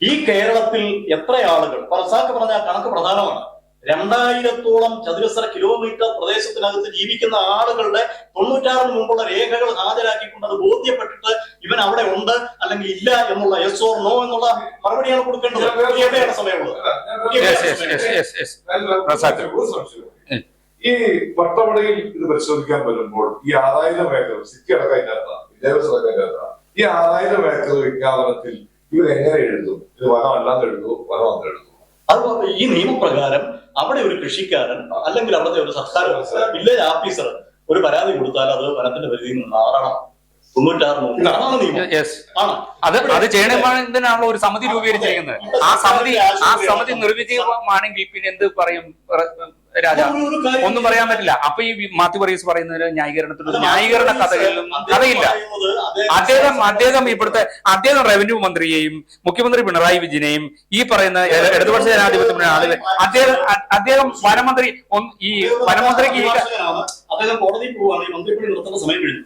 ഈ കേരളത്തിൽ എത്ര ആളുകൾ പറസാക്ക് പറഞ്ഞ കണക്ക് പ്രധാനമാണ്. 2000-ഓളം ചതുരശ്ര കിലോമീറ്റർ പ്രദേശത്തിനകത്ത് ജീവിക്കുന്ന ആളുകളുടെ 96-ന് മുമ്പുള്ള രേഖകൾ ഹാജരാക്കിക്കൊണ്ട് അത് ബോധ്യപ്പെട്ടിട്ട് ഇവൻ അവിടെ ഉണ്ട് അല്ലെങ്കിൽ ഇല്ല എന്നുള്ള യെസ് ഓർ നോ എന്നുള്ള മറുപടിയാണ് കൊടുക്കേണ്ടത്. എവിടെയാണ് സമയമുള്ളത്? ഈ പട്ടവടയിൽ ഇത് പരിശോധിക്കാൻ വരുമ്പോൾ ഈ 6000 ഏക്കർ സിറ്റി അടക്കമില്ലാത്ത വിദ്യാഭ്യാസ അടക്കമില്ലാത്ത ഈ 6000 ഏക്കർ വിജ്ഞാപനത്തിൽ ഇവരെങ്ങനെ എഴുതും? ഇത് വനം അല്ലാതെ എഴുതുമോ വനം അന്ന് എഴുതുമോ? അതുപോലെ ഈ നിയമപ്രകാരം അവിടെ ഒരു കൃഷിക്കാരൻ അല്ലെങ്കിൽ അവിടുത്തെ ഒരു സർക്കാർ വില്ലേജ് ഓഫീസർ ഒരു പരാതി കൊടുത്താൽ അത് വനത്തിന്റെ പരിധിയിൽ നിന്ന് മാറണം. 96 അതാണ് നിയമം. അത് ചെയ്യണമെന്നാണല്ലോ ഒരു സമിതി രൂപീകരിച്ചിരിക്കുന്നത്. ആ സമിതി നിർവിജയമാണെങ്കിൽ പിന്നെ എന്ത് പറയും രാജാ? ഒന്നും പറയാൻ പറ്റില്ല. അപ്പൊ ഈ മാത്യുപൊരീസ് പറയുന്നതിന് ന്യായീകരണ കഥയില്ല. അദ്ദേഹം അദ്ദേഹം റവന്യൂ മന്ത്രിയെയും മുഖ്യമന്ത്രി പിണറായി വിജയനെയും ഈ പറയുന്ന ഇടതുപക്ഷ ജനാധിപത്യ ആളുകൾ അദ്ദേഹം വനമന്ത്രി ഈ വനമന്ത്രിക്ക് അദ്ദേഹം കോടതിയിൽ പോവുകയാണ്. ഈ മന്ത്രിപ്പണി നിർത്തുന്ന സമയം കഴിഞ്ഞു.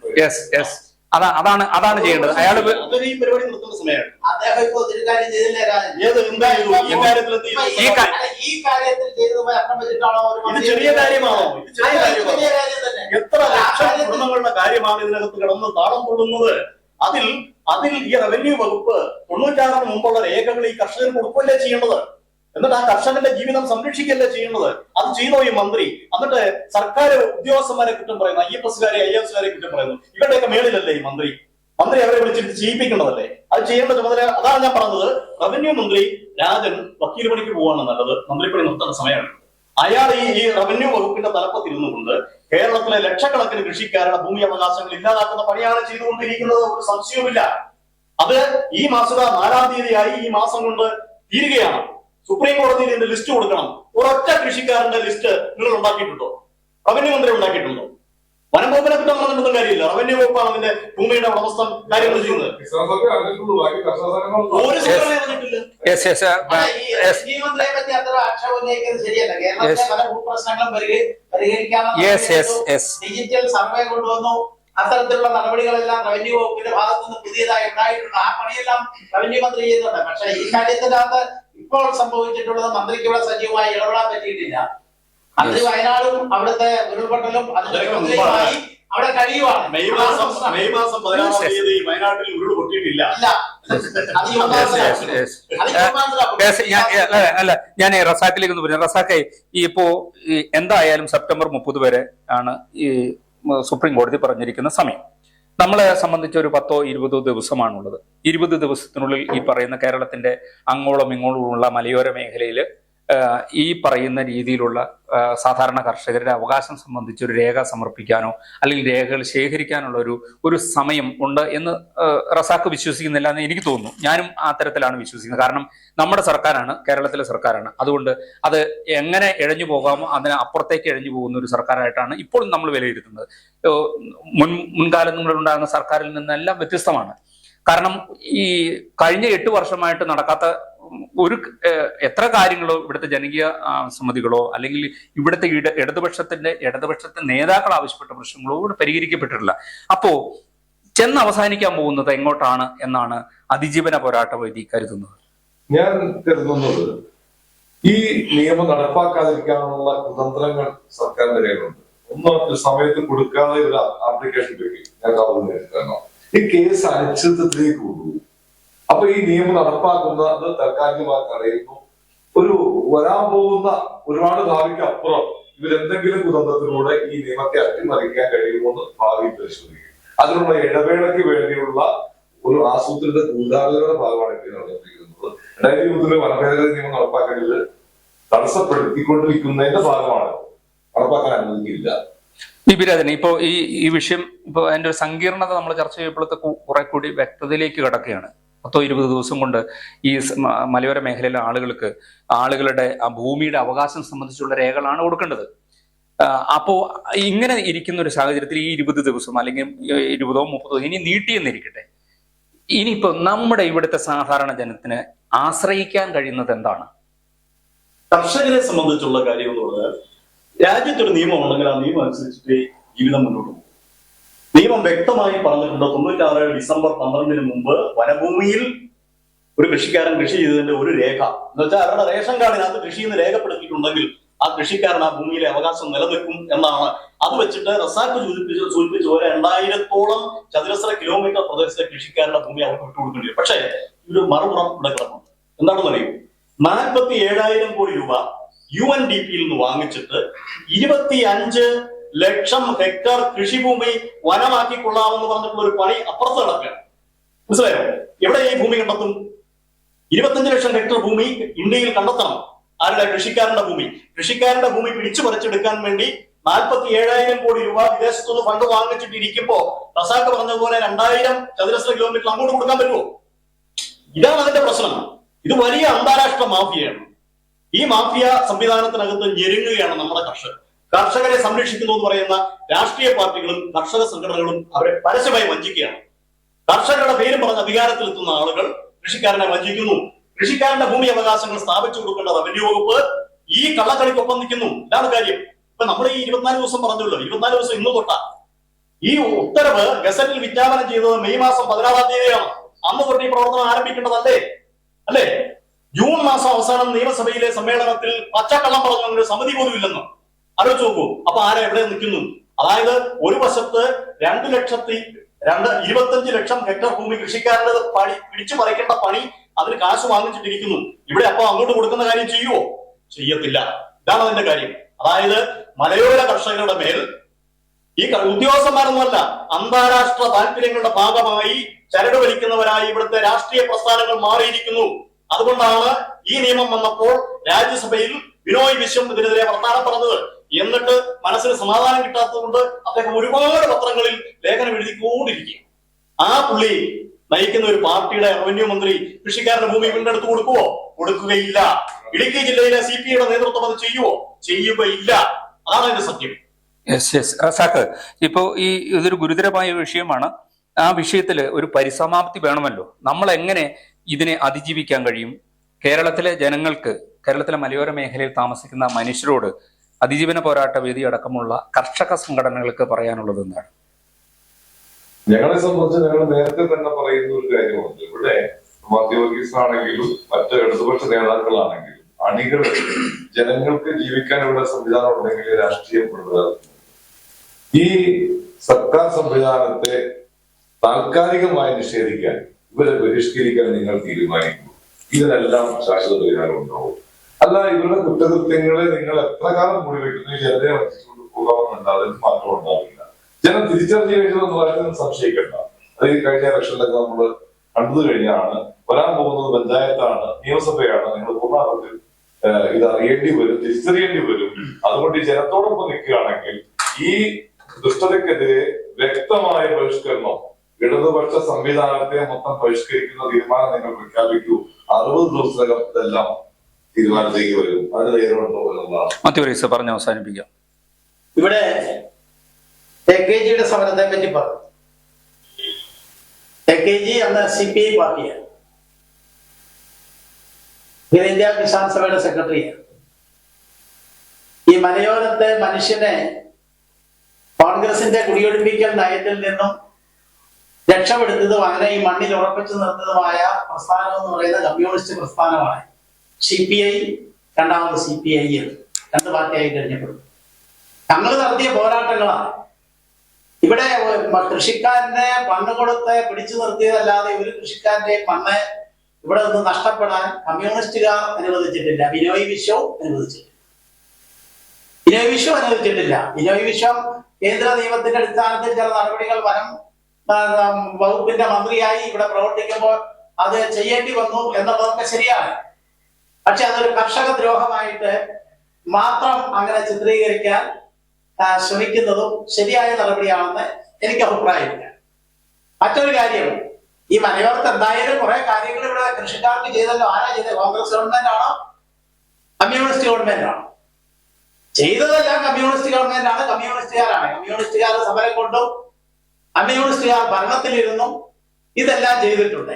അതാണ് ചെയ്യേണ്ടത്. അയാൾ ഈ പരിപാടി നിർത്തുന്ന സമയമാണ്. അദ്ദേഹം ഇപ്പൊ ഒരു കാര്യം ചെയ്തില്ലേ? ഇത് ചെറിയ കാര്യമാണോ? എത്ര ലക്ഷം കുടുംബങ്ങളുടെ കാര്യമാണ് ഇതിനകത്ത് കിടന്ന് താളം കൊള്ളുന്നത്. അതിൽ ഈ റവന്യൂ വകുപ്പ് 96-ന് മുമ്പുള്ള രേഖകൾ ഈ കർഷകന് കൊടുക്കുകയല്ലേ ചെയ്യേണ്ടത്. എന്നിട്ട് ആ കർഷകന്റെ ജീവിതം സംരക്ഷിക്കുകയല്ലേ ചെയ്യുന്നത്. അത് ചെയ്തോ ഈ മന്ത്രി? എന്നിട്ട് സർക്കാർ ഉദ്യോഗസ്ഥന്മാരെ കുറ്റം പറയുന്നു, IFS-കാരെ IAS-കാരെ കുറ്റം പറയുന്നു. ഇവരുടെയൊക്കെ മേളിലല്ലേ ഈ മന്ത്രി അവരെ വിളിച്ചിട്ട് ചെയ്യിപ്പിക്കേണ്ടതല്ലേ? അത് ചെയ്യേണ്ട ചുമതല. അതാണ് ഞാൻ പറഞ്ഞത്. റവന്യൂ മന്ത്രി രാജൻ വക്കീൽ പണിക്ക് പോവാണ് നല്ലത്. മന്ത്രിപ്പണി നിർത്തേണ്ട സമയമാണ്. അയാൾ ഈ റവന്യൂ വകുപ്പിന്റെ തലപ്പത്തിരുന്നു കൊണ്ട് കേരളത്തിലെ ലക്ഷക്കണക്കിന് കൃഷിക്കാരുടെ ഭൂമി അവകാശങ്ങൾ ഇല്ലാതാക്കുന്ന പണിയാണ് ചെയ്തുകൊണ്ടിരിക്കുന്നത്. ഒരു സംശയവുമില്ല. അത് ഈ മാസം 4-ാം തീയതിയായി ഈ മാസം കൊണ്ട് തീരുകയാണ്. സുപ്രീം കോടതിയിൽ ഇതിന്റെ ലിസ്റ്റ് കൊടുക്കണം. ഒരൊറ്റ കൃഷിക്കാരന്റെ ലിസ്റ്റ് നിങ്ങൾ ഉണ്ടാക്കിയിട്ടുണ്ടോ? റവന്യൂ മന്ത്രി ഉണ്ടാക്കിയിട്ടുണ്ടോ? വനം വകുപ്പിനെ കുറ്റം പറഞ്ഞിട്ടൊന്നും കാര്യമില്ല. റവന്യൂ വകുപ്പാണ് അതിന്റെ ഭൂമിയുടെ ഉടമസ്ഥം കാര്യങ്ങൾ ചെയ്യുന്നത്. ഒരു സംഘടന പറഞ്ഞിട്ടില്ല. ഡിജിറ്റൽ സർവേ കൊണ്ടുവന്നു. അത്തരത്തിലുള്ള നടപടികളെല്ലാം റവന്യൂ വകുപ്പിന്റെ ഭാഗത്തു നിന്ന് പുതിയതായി ഉണ്ടായിട്ടുണ്ട്. ആ പണിയെല്ലാം റവന്യൂ മന്ത്രി ചെയ്യുന്നുണ്ട്. പക്ഷെ ഈ കാര്യത്തിനകത്ത് ഇപ്പോൾ സംഭവിച്ചിട്ടുള്ളത് മന്ത്രിക്ക് ഇവിടെ സജീവമായി ഇടപെടാൻ പറ്റിയിട്ടില്ല. മന്ത്രി വയനാടും അവിടുത്തെ ഉരുൾപൊട്ടലും അതിന്റെ അവിടെ കഴിയുവാണ്. മെയ് മാസം 16-ാം തീയതി വയനാട്ടിൽ ഉരുൾ പൊട്ടിയിട്ടില്ല. ഞാൻ റസാക്കിലേക്ക് ഒന്ന് പറഞ്ഞു. റസാക്കെ എന്തായാലും സെപ്റ്റംബർ 30 വരെ ആണ് ഈ സുപ്രീം കോടതി പറഞ്ഞിരിക്കുന്ന സമയം. നമ്മളെ സംബന്ധിച്ച് ഒരു 10-20 ദിവസമാണുള്ളത്. 20 ദിവസത്തിനുള്ളിൽ ഈ പറയുന്ന കേരളത്തിന്റെ അങ്ങോളം ഇങ്ങോളമുള്ള മലയോര മേഖലയിൽ ഈ പറയുന്ന രീതിയിലുള്ള സാധാരണ കർഷകരുടെ അവകാശം സംബന്ധിച്ച് ഒരു രേഖ സമർപ്പിക്കാനോ അല്ലെങ്കിൽ രേഖകൾ ശേഖരിക്കാനുള്ള ഒരു സമയം ഉണ്ട് എന്ന് റസാക്ക് വിശ്വസിക്കുന്നില്ല എന്ന് എനിക്ക് തോന്നുന്നു. ഞാനും ആ തരത്തിലാണ് വിശ്വസിക്കുന്നത്. കാരണം നമ്മുടെ സർക്കാരാണ്, കേരളത്തിലെ സർക്കാരാണ്. അതുകൊണ്ട് അത് എങ്ങനെ ഇഴഞ്ഞു പോകാമോ അതിന് അപ്പുറത്തേക്ക് ഇഴഞ്ഞു പോകുന്ന ഒരു സർക്കാരായിട്ടാണ് ഇപ്പോഴും നമ്മൾ വിലയിരുത്തുന്നത്. മുൻകാലങ്ങളിലുണ്ടാകുന്ന സർക്കാരിൽ നിന്നെല്ലാം വ്യത്യസ്തമാണ്. കാരണം ഈ കഴിഞ്ഞ 8 വർഷമായിട്ട് നടക്കാത്ത എത്ര കാര്യങ്ങളോ ഇവിടുത്തെ ജനകീയ സമിതികളോ അല്ലെങ്കിൽ ഇവിടുത്തെ ഇടതുപക്ഷത്തെ നേതാക്കൾ ആവശ്യപ്പെട്ട പ്രശ്നങ്ങളോ ഇവിടെ പരിഹരിക്കപ്പെട്ടിട്ടില്ല. അപ്പോ ചെന്ന് അവസാനിക്കാൻ പോകുന്നത് എങ്ങോട്ടാണ് എന്നാണ് അതിജീവന പോരാട്ട വേദി കരുതുന്നത്? ഞാൻ കരുതുന്നത് ഈ നിയമം നടപ്പാക്കാതിരിക്കാനുള്ള കുതന്ത്രങ്ങൾ സർക്കാരിന്റെ കയ്യിലുണ്ട്. ഒന്ന്, സമയത്ത് കൊടുക്കാതെ ഒരു ആപ്ലിക്കേഷൻ ഞാൻ കാരണം ഈ കേസ് അനിശ്ചിതത്വത്തിലേക്ക് കൊണ്ടുപോകും. അപ്പൊ ഈ നിയമം നടപ്പാക്കുന്നത് താൽക്കാലികമായി തടയുന്നു. വരാൻ പോകുന്ന ഒരുപാട് ഭാവിക്ക് അപ്പുറം ഇവരെന്തെങ്കിലും കുതന്ത്രത്തിലൂടെ ഈ നിയമത്തെ അട്ടിമറിക്കാൻ കഴിയുമെന്ന് ഭാവി പരിശോധിക്കും. അതിനുള്ള ഇടവേളയ്ക്ക് വേണ്ടിയുള്ള ഒരു ആസൂത്രിത ഗൂഢാലോചനയുടെ ഭാഗമാണ് ഇപ്പോൾ നടന്നിരിക്കുന്നത്. 2020 വനഭേദഗതി നിയമം നടപ്പാക്കുന്നത് തടസ്സപ്പെടുത്തിക്കൊണ്ടിരിക്കുന്നതിന്റെ ഭാഗമാണ്. നടപ്പാക്കാൻ അനുവദിക്കില്ല. ബിപിരാജൻ, ഈ വിഷയം അതിന്റെ ഒരു സങ്കീർണത നമ്മൾ ചർച്ച ചെയ്യപ്പോഴത്തെ കുറെ കൂടി വ്യക്തതയിലേക്ക് കിടക്കുകയാണ്. 10-20 ദിവസം കൊണ്ട് ഈ മലയോര മേഖലയിലെ ആളുകളുടെ ആ ഭൂമിയുടെ അവകാശം സംബന്ധിച്ചുള്ള രേഖകളാണ് കൊടുക്കേണ്ടത്. അപ്പോ ഇങ്ങനെ ഇരിക്കുന്ന ഒരു സാഹചര്യത്തിൽ ഈ 20 ദിവസം അല്ലെങ്കിൽ 20-30 ഇനി നീട്ടിയെന്നിരിക്കട്ടെ, ഇനിയിപ്പോ നമ്മുടെ ഇവിടുത്തെ സാധാരണ ജനത്തിന് ആശ്രയിക്കാൻ കഴിയുന്നത് എന്താണ്? കർഷകരെ സംബന്ധിച്ചുള്ള കാര്യം എന്ന് പറഞ്ഞാൽ രാജ്യത്തൊരു നിയമം ഉണ്ടെങ്കിൽ ആ നിയമം അനുസരിച്ചിട്ട് ജീവിതം മുന്നോട്ട് പോകും. നിയമം വ്യക്തമായി പറഞ്ഞിട്ടുണ്ട്. 96 ഡിസംബർ 12 മുമ്പ് വനഭൂമിയിൽ ഒരു കൃഷിക്കാരൻ കൃഷി ചെയ്തതിന്റെ ഒരു രേഖ എന്ന് വെച്ചാൽ അവരുടെ റേഷൻ കാർഡിനകത്ത് കൃഷി എന്ന് രേഖപ്പെടുത്തിയിട്ടുണ്ടെങ്കിൽ ആ കൃഷിക്കാരൻ ആ ഭൂമിയിലെ അവകാശം നിലനിൽക്കും എന്നാണ്. അത് വെച്ചിട്ട് റസാക്ക് സൂചിപ്പിച്ച പോലെ 2000-ഓളം ചതുരശ്ര കിലോമീറ്റർ പ്രദേശത്തെ കൃഷിക്കാരുടെ ഭൂമി അവർക്ക് വിട്ടുകൊടുക്കേണ്ടി വരും. പക്ഷേ ഒരു മറുപുറം ഇവിടെ കിടക്കുന്നുണ്ട്. എന്താണെന്ന് അറിയൂ, 47,000 കോടി രൂപ UNDP-യിൽ നിന്ന് വാങ്ങിച്ചിട്ട് 25 ലക്ഷം ഹെക്ടർ കൃഷിഭൂമി വനമാക്കിക്കൊള്ളാമെന്ന് പറഞ്ഞിട്ടുള്ള ഒരു പണി അപ്പുറത്ത് നടക്കുകയാണ്. മനസ്സിലായോ? എവിടെ ഈ ഭൂമി കണ്ടെത്തും? 25 ലക്ഷം ഹെക്ടർ ഭൂമി ഇന്ത്യയിൽ കണ്ടെത്തണം. ആരുടെ? കൃഷിക്കാരന്റെ ഭൂമി. കൃഷിക്കാരന്റെ ഭൂമി പിടിച്ചു പറിച്ചെടുക്കാൻ വേണ്ടി 47,000 കോടി രൂപ വിദേശത്തുനിന്ന് ഫണ്ട് വാങ്ങിച്ചിട്ടിരിക്കുമ്പോ റസാക്ക് പറഞ്ഞതുപോലെ 2000 ചതുരശ്ര കിലോമീറ്റർ അങ്ങോട്ട് കൊടുക്കാൻ പറ്റുമോ? ഇതാണ് അതിന്റെ പ്രശ്നം. ഇത് വലിയ അന്താരാഷ്ട്ര മാഫിയയാണ്. ഈ മാഫിയ സംവിധാനത്തിനകത്ത് ഞെരുങ്ങുകയാണ് നമ്മുടെ കർഷകരെ സംരക്ഷിക്കുന്നു എന്ന് പറയുന്ന രാഷ്ട്രീയ പാർട്ടികളും കർഷക സംഘടനകളും അവരെ പരസ്യമായി വഞ്ചിക്കുകയാണ്. കർഷകരുടെ പേരും പറഞ്ഞ് അധികാരത്തിലെത്തുന്ന ആളുകൾ കൃഷിക്കാരനെ വഞ്ചിക്കുന്നു. കൃഷിക്കാരന്റെ ഭൂമി അവകാശങ്ങൾ സ്ഥാപിച്ചു കൊടുക്കേണ്ട റവന്യൂ വകുപ്പ് ഈ കള്ളക്കളിക്കൊപ്പം നിൽക്കുന്നു. ഇതാണ് കാര്യം. ഇപ്പൊ നമ്മൾ ഈ 24 ദിവസം പറഞ്ഞല്ലോ, 24 ദിവസം ഇന്ന് തൊട്ടാ. ഈ ഉത്തരവ് ഗസറ്റിൽ വിജ്ഞാപനം ചെയ്തത് മെയ് മാസം 16-ാം തീയതിയാണ്. അന്ന് തൊട്ട് ഈ പ്രവർത്തനം ആരംഭിക്കേണ്ടതല്ലേ? അല്ലേ? ജൂൺ മാസം അവസാനം നിയമസഭയിലെ സമ്മേളനത്തിൽ പച്ചക്കള്ളം പറഞ്ഞ ഒരു സമിതി പോലും ഇല്ലെന്ന് ആലോചിച്ച് നോക്കൂ. അപ്പൊ ആരെ എവിടെ നിൽക്കുന്നു? അതായത് ഒരു വശത്ത് 25 ലക്ഷം ഹെക്ടർ ഭൂമി കൃഷിക്കാരന്റെ പിടിച്ചു പറിക്കേണ്ട പണി അതിന് കാശ് വാങ്ങിച്ചിട്ടിരിക്കുന്നു. ഇവിടെ അപ്പൊ അങ്ങോട്ട് കൊടുക്കുന്ന കാര്യം ചെയ്യുവോ? ചെയ്യത്തില്ല. ഇതാണ് അതിന്റെ കാര്യം. അതായത് മലയോര കർഷകരുടെ മേൽ ഈ ഉദ്യോഗസ്ഥന്മാരൊന്നുമല്ല, അന്താരാഷ്ട്ര താല്പര്യങ്ങളുടെ ഭാഗമായി ചരട് വലിക്കുന്നവരായി ഇവിടുത്തെ രാഷ്ട്രീയ പ്രസ്ഥാനങ്ങൾ മാറിയിരിക്കുന്നു. അതുകൊണ്ടാണ് ഈ നിയമം വന്നപ്പോൾ രാജ്യസഭയിൽ ബിനോയ് വിശ്വം ഇതിനെതിരെ വർത്താനം പറഞ്ഞത്. എന്നിട്ട് മനസ്സിന് സമാധാനം കിട്ടാത്തതുകൊണ്ട് അദ്ദേഹം ഒരുപാട് പത്രങ്ങളിൽ ലേഖനം എഴുതിക്കൊണ്ടിരിക്കും. ആ പുള്ളി നയിക്കുന്ന ഒരു പാർട്ടിയുടെ റവന്യൂ മന്ത്രി കൃഷിക്കാരന്റെ ഭൂമി വീണ്ടെടുത്ത് കൊടുക്കുവോ? കൊടുക്കുകയില്ല. ഇടുക്കി ജില്ലയിലെ CPI-യുടെ നേതൃത്വം അത് ചെയ്യുവോ? ചെയ്യുകയില്ല. അതാണ് അതിന്റെ സത്യം. സാക്ക്, ഇപ്പോ ഇതൊരു ഗുരുതരമായ വിഷയമാണ്. ആ വിഷയത്തിൽ ഒരു പരിസമാപ്തി വേണമല്ലോ. നമ്മൾ എങ്ങനെ ഇതിനെ അതിജീവിക്കാൻ കഴിയും? കേരളത്തിലെ ജനങ്ങൾക്ക്, കേരളത്തിലെ മലയോര മേഖലയിൽ താമസിക്കുന്ന മനുഷ്യരോട് അതിജീവന പോരാട്ട വേദി അടക്കമുള്ള കർഷക സംഘടനകൾക്ക് പറയാനുള്ളത് എന്താണ്? ഞങ്ങളെ സംബന്ധിച്ച് ഞങ്ങൾ നേരത്തെ തന്നെ പറയുന്ന ഒരു കാര്യമുണ്ട്. ഇവിടെ മധ്യവർഗീസാണെങ്കിലും മറ്റ് ഇടതുപക്ഷ നേതാക്കളാണെങ്കിലും അണികൾ ജനങ്ങൾക്ക് ജീവിക്കാൻ ഇവിടെ സംവിധാനം ഉണ്ടെങ്കിൽ രാഷ്ട്രീയം കൊണ്ടുവരുന്നത്. ഈ സർക്കാർ സംവിധാനത്തെ താൽക്കാലികമായി നിഷേധിക്കാൻ, ഇവരെ ബഹിഷ്കരിക്കാൻ നിങ്ങൾ തീരുമാനിക്കുന്നു, ഇതിനെല്ലാം ശാശ്വത പരിഹാരം ഉണ്ടാവും. അല്ല, ഇവരുടെ കുറ്റകൃത്യങ്ങളെ നിങ്ങൾ എത്ര കാലം മൂടി വയ്ക്കുന്നു, ജനതയെ വച്ചിച്ചുകൊണ്ട് പോകാമെന്നുണ്ട്, അതിന് മാറ്റം ഉണ്ടാവില്ല. ജനം തിരിച്ചറിഞ്ഞു കഴിഞ്ഞതെന്ന് പറയുന്നത് സംശയിക്കണ്ട. അത് ഈ കഴിഞ്ഞ ഇലക്ഷനിലൊക്കെ നമ്മൾ കണ്ടു കഴിഞ്ഞാണ്. വരാൻ പോകുന്നത് പഞ്ചായത്താണ്, നിയമസഭയാണ്. നിങ്ങൾ പൂർണ്ണാർത്ഥത്തിൽ ഇത് അറിയേണ്ടി വരും, തിരിച്ചറിയേണ്ടി വരും. അതുകൊണ്ട് ഈ ജനത്തോടൊപ്പം നിൽക്കുകയാണെങ്കിൽ ഈ ദുഷ്ടതയ്ക്കെതിരെ വ്യക്തമായ ബഹിഷ്കരണം, ഇടതുപക്ഷ സംവിധാനത്തെ മൊത്തം ബഹിഷ്കരിക്കുന്ന തീരുമാനം നിങ്ങൾ പ്രഖ്യാപിക്കൂ. 60 ദിവസത്തിനകം ഇതെല്ലാം തീരുമാനത്തേക്ക് വരും. അതിന് ധൈര്യമുണ്ടോ എന്നുള്ളതാണ്. പറഞ്ഞ് അവസാനിപ്പിക്കാം. ഇവിടെ AKG സമരത്തെ പറ്റി പറഞ്ഞു. AKG അന്ന് CPI പാർട്ടിയാണ്, അഖിലേന്ത്യാ കിസാൻ സഭയുടെ സെക്രട്ടറിയാണ്. ഈ മലയോരത്തെ മനുഷ്യനെ കോൺഗ്രസിന്റെ കുടിയൊഴിപ്പിക്കൽ നയത്തിൽ നിന്നും രക്ഷപ്പെടുത്തതും അങ്ങനെ ഈ മണ്ണിൽ ഉറപ്പിച്ചു നിർത്തതുമായ പ്രസ്ഥാനം എന്ന് പറയുന്ന കമ്മ്യൂണിസ്റ്റ് പ്രസ്ഥാനമാണ്. CPI, രണ്ടാമത് CPI, 2 പാർട്ടിയായി കഴിഞ്ഞപ്പെടും. ഞങ്ങൾ നടത്തിയ പോരാട്ടങ്ങളാണ്. ഇവിടെ കൃഷിക്കാരനെ മണ്ണ് കൊടുത്ത് പിടിച്ചു നിർത്തിയതല്ലാതെ ഒരു കൃഷിക്കാരന്റെ മണ്ണ് ഇവിടെ നിന്ന് നഷ്ടപ്പെടാൻ കമ്മ്യൂണിസ്റ്റുകാർ അനുവദിച്ചിട്ടില്ല. ബിനോയ് വിശ്വം അനുവദിച്ചിട്ടില്ല. ബിനോയ് വിശ്വം കേന്ദ്ര നിയമത്തിന്റെ അടിസ്ഥാനത്തിൽ ചില നടപടികൾ വനം വകുപ്പിന്റെ മന്ത്രിയായി ഇവിടെ പ്രവർത്തിക്കുമ്പോൾ അത് ചെയ്യേണ്ടി വന്നു എന്നുള്ളതൊക്കെ ശരിയാണ്. പക്ഷെ അതൊരു കർഷക ദ്രോഹമായിട്ട് മാത്രം അങ്ങനെ ചിത്രീകരിക്കാൻ ശ്രമിക്കുന്നതും ശരിയായ നടപടിയാണെന്ന് എനിക്ക് അഭിപ്രായമില്ല. മറ്റൊരു കാര്യം, ഈ മലയോരത്ത് എന്തായാലും കുറെ കാര്യങ്ങൾ ഇവിടെ കൃഷിക്കാർക്ക് ചെയ്തല്ലോ. ആരാ ചെയ്തത്? കോൺഗ്രസ് ഗവൺമെന്റ് ആണോ കമ്മ്യൂണിസ്റ്റ് ഗവൺമെന്റ് ആണോ? ചെയ്തതെല്ലാം കമ്മ്യൂണിസ്റ്റ് ഗവൺമെന്റ് ആണ്, കമ്മ്യൂണിസ്റ്റുകാരാണ്. കമ്മ്യൂണിസ്റ്റുകാർ സമരം കൊണ്ടും കമ്മ്യൂണിസ്റ്റുകാർ ഭരണത്തിലിരുന്നും ഇതെല്ലാം ചെയ്തിട്ടുണ്ട്.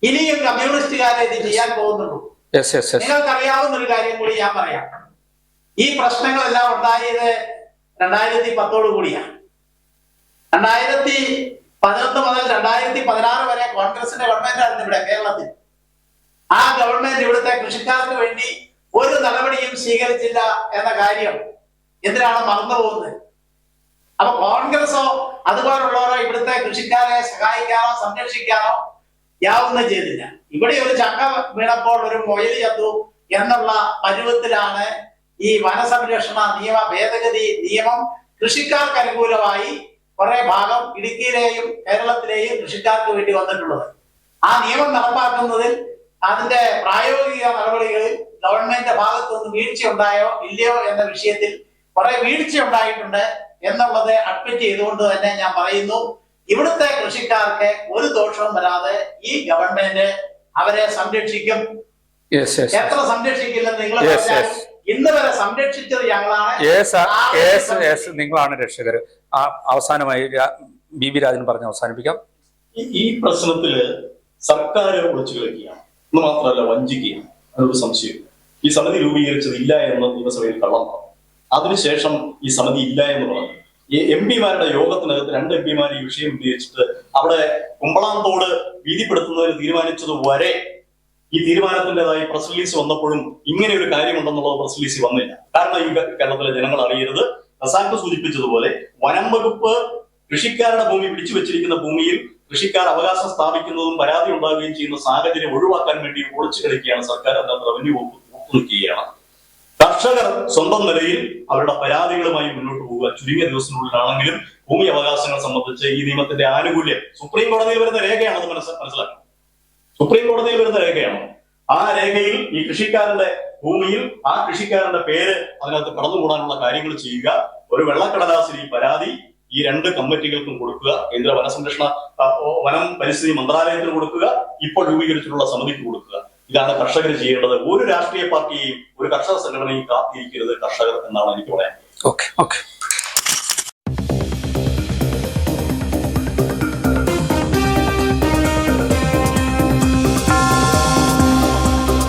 ഇനിയും കമ്മ്യൂണിസ്റ്റുകാരെ ഇത് ചെയ്യാൻ പോകുന്നുള്ളൂ. നിങ്ങൾക്കറിയാവുന്ന ഒരു കാര്യം കൂടി ഞാൻ പറയാം. ഈ പ്രശ്നങ്ങളെല്ലാം ഉണ്ടായത് 2010 കൂടിയാണ്. 2011 മുതൽ 2016 വരെ കോൺഗ്രസിന്റെ ഗവൺമെന്റ് ആയിരുന്നു ഇവിടെ കേരളത്തിൽ. ആ ഗവൺമെന്റ് ഇവിടുത്തെ കൃഷിക്കാർക്ക് വേണ്ടി ഒരു നടപടിയും സ്വീകരിച്ചില്ല എന്ന കാര്യം എന്തിനാണ് മറന്നു പോകുന്നത്? അപ്പൊ കോൺഗ്രസോ അതുപോലുള്ളവരോ ഇവിടുത്തെ കൃഷിക്കാരെ സഹായിക്കാനോ സംരക്ഷിക്കാനോ യാതൊന്നും ചെയ്തില്ല. ഇവിടെ ഒരു ചക്ക വീണപ്പോൾ ഒരു മൊയൽ ചത്തു എന്നുള്ള പരുവത്തിലാണ് ഈ വനസംരക്ഷണ നിയമ ഭേദഗതി നിയമം കൃഷിക്കാർക്ക് അനുകൂലമായി കുറെ ഭാഗം ഇടുക്കിയിലെയും കേരളത്തിലെയും കൃഷിക്കാർക്ക് വേണ്ടി വന്നിട്ടുള്ളത്. ആ നിയമം നടപ്പാക്കുന്നതിൽ അതിന്റെ പ്രായോഗിക നടപടികളിൽ ഗവൺമെന്റിന്റെ ഭാഗത്തു നിന്ന് വീഴ്ച ഉണ്ടായോ ഇല്ലയോ എന്ന വിഷയത്തിൽ കുറെ വീഴ്ച ഉണ്ടായിട്ടുണ്ട് എന്നുള്ളത് അഡ്മിറ്റ് ചെയ്തുകൊണ്ട് തന്നെ ഞാൻ പറയുന്നു, ഇവിടുത്തെ കൃഷിക്കാർക്ക് ഒരു ദോഷവും വരാതെ ഈ ഗവൺമെന്റ് അവരെ സംരക്ഷിക്കും. എത്ര സംരക്ഷിക്കില്ലെന്ന് നിങ്ങൾ പറഞ്ഞാൽ ഇന്ന് വരെ സംരക്ഷിച്ചത് ഞങ്ങളാണ്. നിങ്ങളാണ് രക്ഷകർ. അവസാനമായി BB രാജൻ പറഞ്ഞ് അവസാനിപ്പിക്കാം. ഈ പ്രശ്നത്തില് സർക്കാർ ഒളിച്ചു കളിക്കുകയാണ് എന്ന് മാത്രമല്ല വഞ്ചിക്കുകയാണ്. അതൊരു സംശയം. ഈ സമിതി രൂപീകരിച്ചത് ഇല്ല എന്ന് നിയമസഭയിൽ കള്ളം പറഞ്ഞു. അതിനുശേഷം ഈ സമിതി ഇല്ല എന്ന് പറഞ്ഞു. ഈ MP-മാരുടെ യോഗത്തിനകത്ത് 2 MP-മാർ ഈ വിഷയം ഉപയോഗിച്ചിട്ട് അവിടെ കുമ്പളാന്തോട് വീതിപ്പെടുത്തുന്നതിന് തീരുമാനിച്ചത് വരെ ഈ തീരുമാനത്തിൻ്റെതായി പ്രസ് റിലീസ് വന്നപ്പോഴും ഇങ്ങനെ ഒരു കാര്യമുണ്ടെന്നുള്ളത് പ്രസ് റിലീസ് വന്നില്ല. കാരണം ഈ കേരളത്തിലെ ജനങ്ങൾ അറിയരുത്. റസാഖ് സൂചിപ്പിച്ചതുപോലെ വനം വകുപ്പ് കൃഷിക്കാരുടെ ഭൂമി പിടിച്ചു വെച്ചിരിക്കുന്ന ഭൂമിയിൽ കൃഷിക്കാർ അവകാശം സ്ഥാപിക്കുന്നതും പരാതി ഉണ്ടാവുകയും ചെയ്യുന്ന സാഹചര്യം ഒഴിവാക്കാൻ വേണ്ടി ഒളിച്ചു കളിക്കുകയാണ് സർക്കാർ. അതിനകത്ത് റവന്യൂ വകുപ്പ് നിൽക്കുകയാണ്. കർഷകർ സ്വന്തം നിലയിൽ അവരുടെ പരാതികളുമായി മുന്നോട്ട് പോവുക. ചുരുങ്ങിയ ദിവസത്തിനുള്ളിലാണെങ്കിലും ഭൂമി അവകാശങ്ങൾ സംബന്ധിച്ച് ഈ നിയമത്തിന്റെ ആനുകൂല്യം സുപ്രീം കോടതിയിൽ വരുന്ന രേഖയാണ്. അത് മനസ്സിലാക്കണം. സുപ്രീം കോടതിയിൽ വരുന്ന രേഖയാണ്. ആ രേഖയിൽ ഈ കൃഷിക്കാരന്റെ ഭൂമിയിൽ ആ കൃഷിക്കാരന്റെ പേര് അതിനകത്ത് കടന്നുകൂടാനുള്ള കാര്യങ്ങൾ ചെയ്യുക. ഒരു വെള്ളക്കടലാസിൽ ഈ പരാതി ഈ 2 കമ്മിറ്റികൾക്കും കൊടുക്കുക. കേന്ദ്ര വനം പരിസ്ഥിതി മന്ത്രാലയത്തിന് കൊടുക്കുക. ഇപ്പോൾ രൂപീകരിച്ചിട്ടുള്ള സമിതിക്ക് കൊടുക്കുക. ഇതാണ് കർഷകർ ചെയ്യേണ്ടത്. ഒരു രാഷ്ട്രീയ പാർട്ടിയെയും ഒരു കർഷക സംഘടനയും കാത്തിരിക്കരുത് കർഷകർ എന്നാണ് എനിക്ക് പറയാൻ. ഓക്കെ.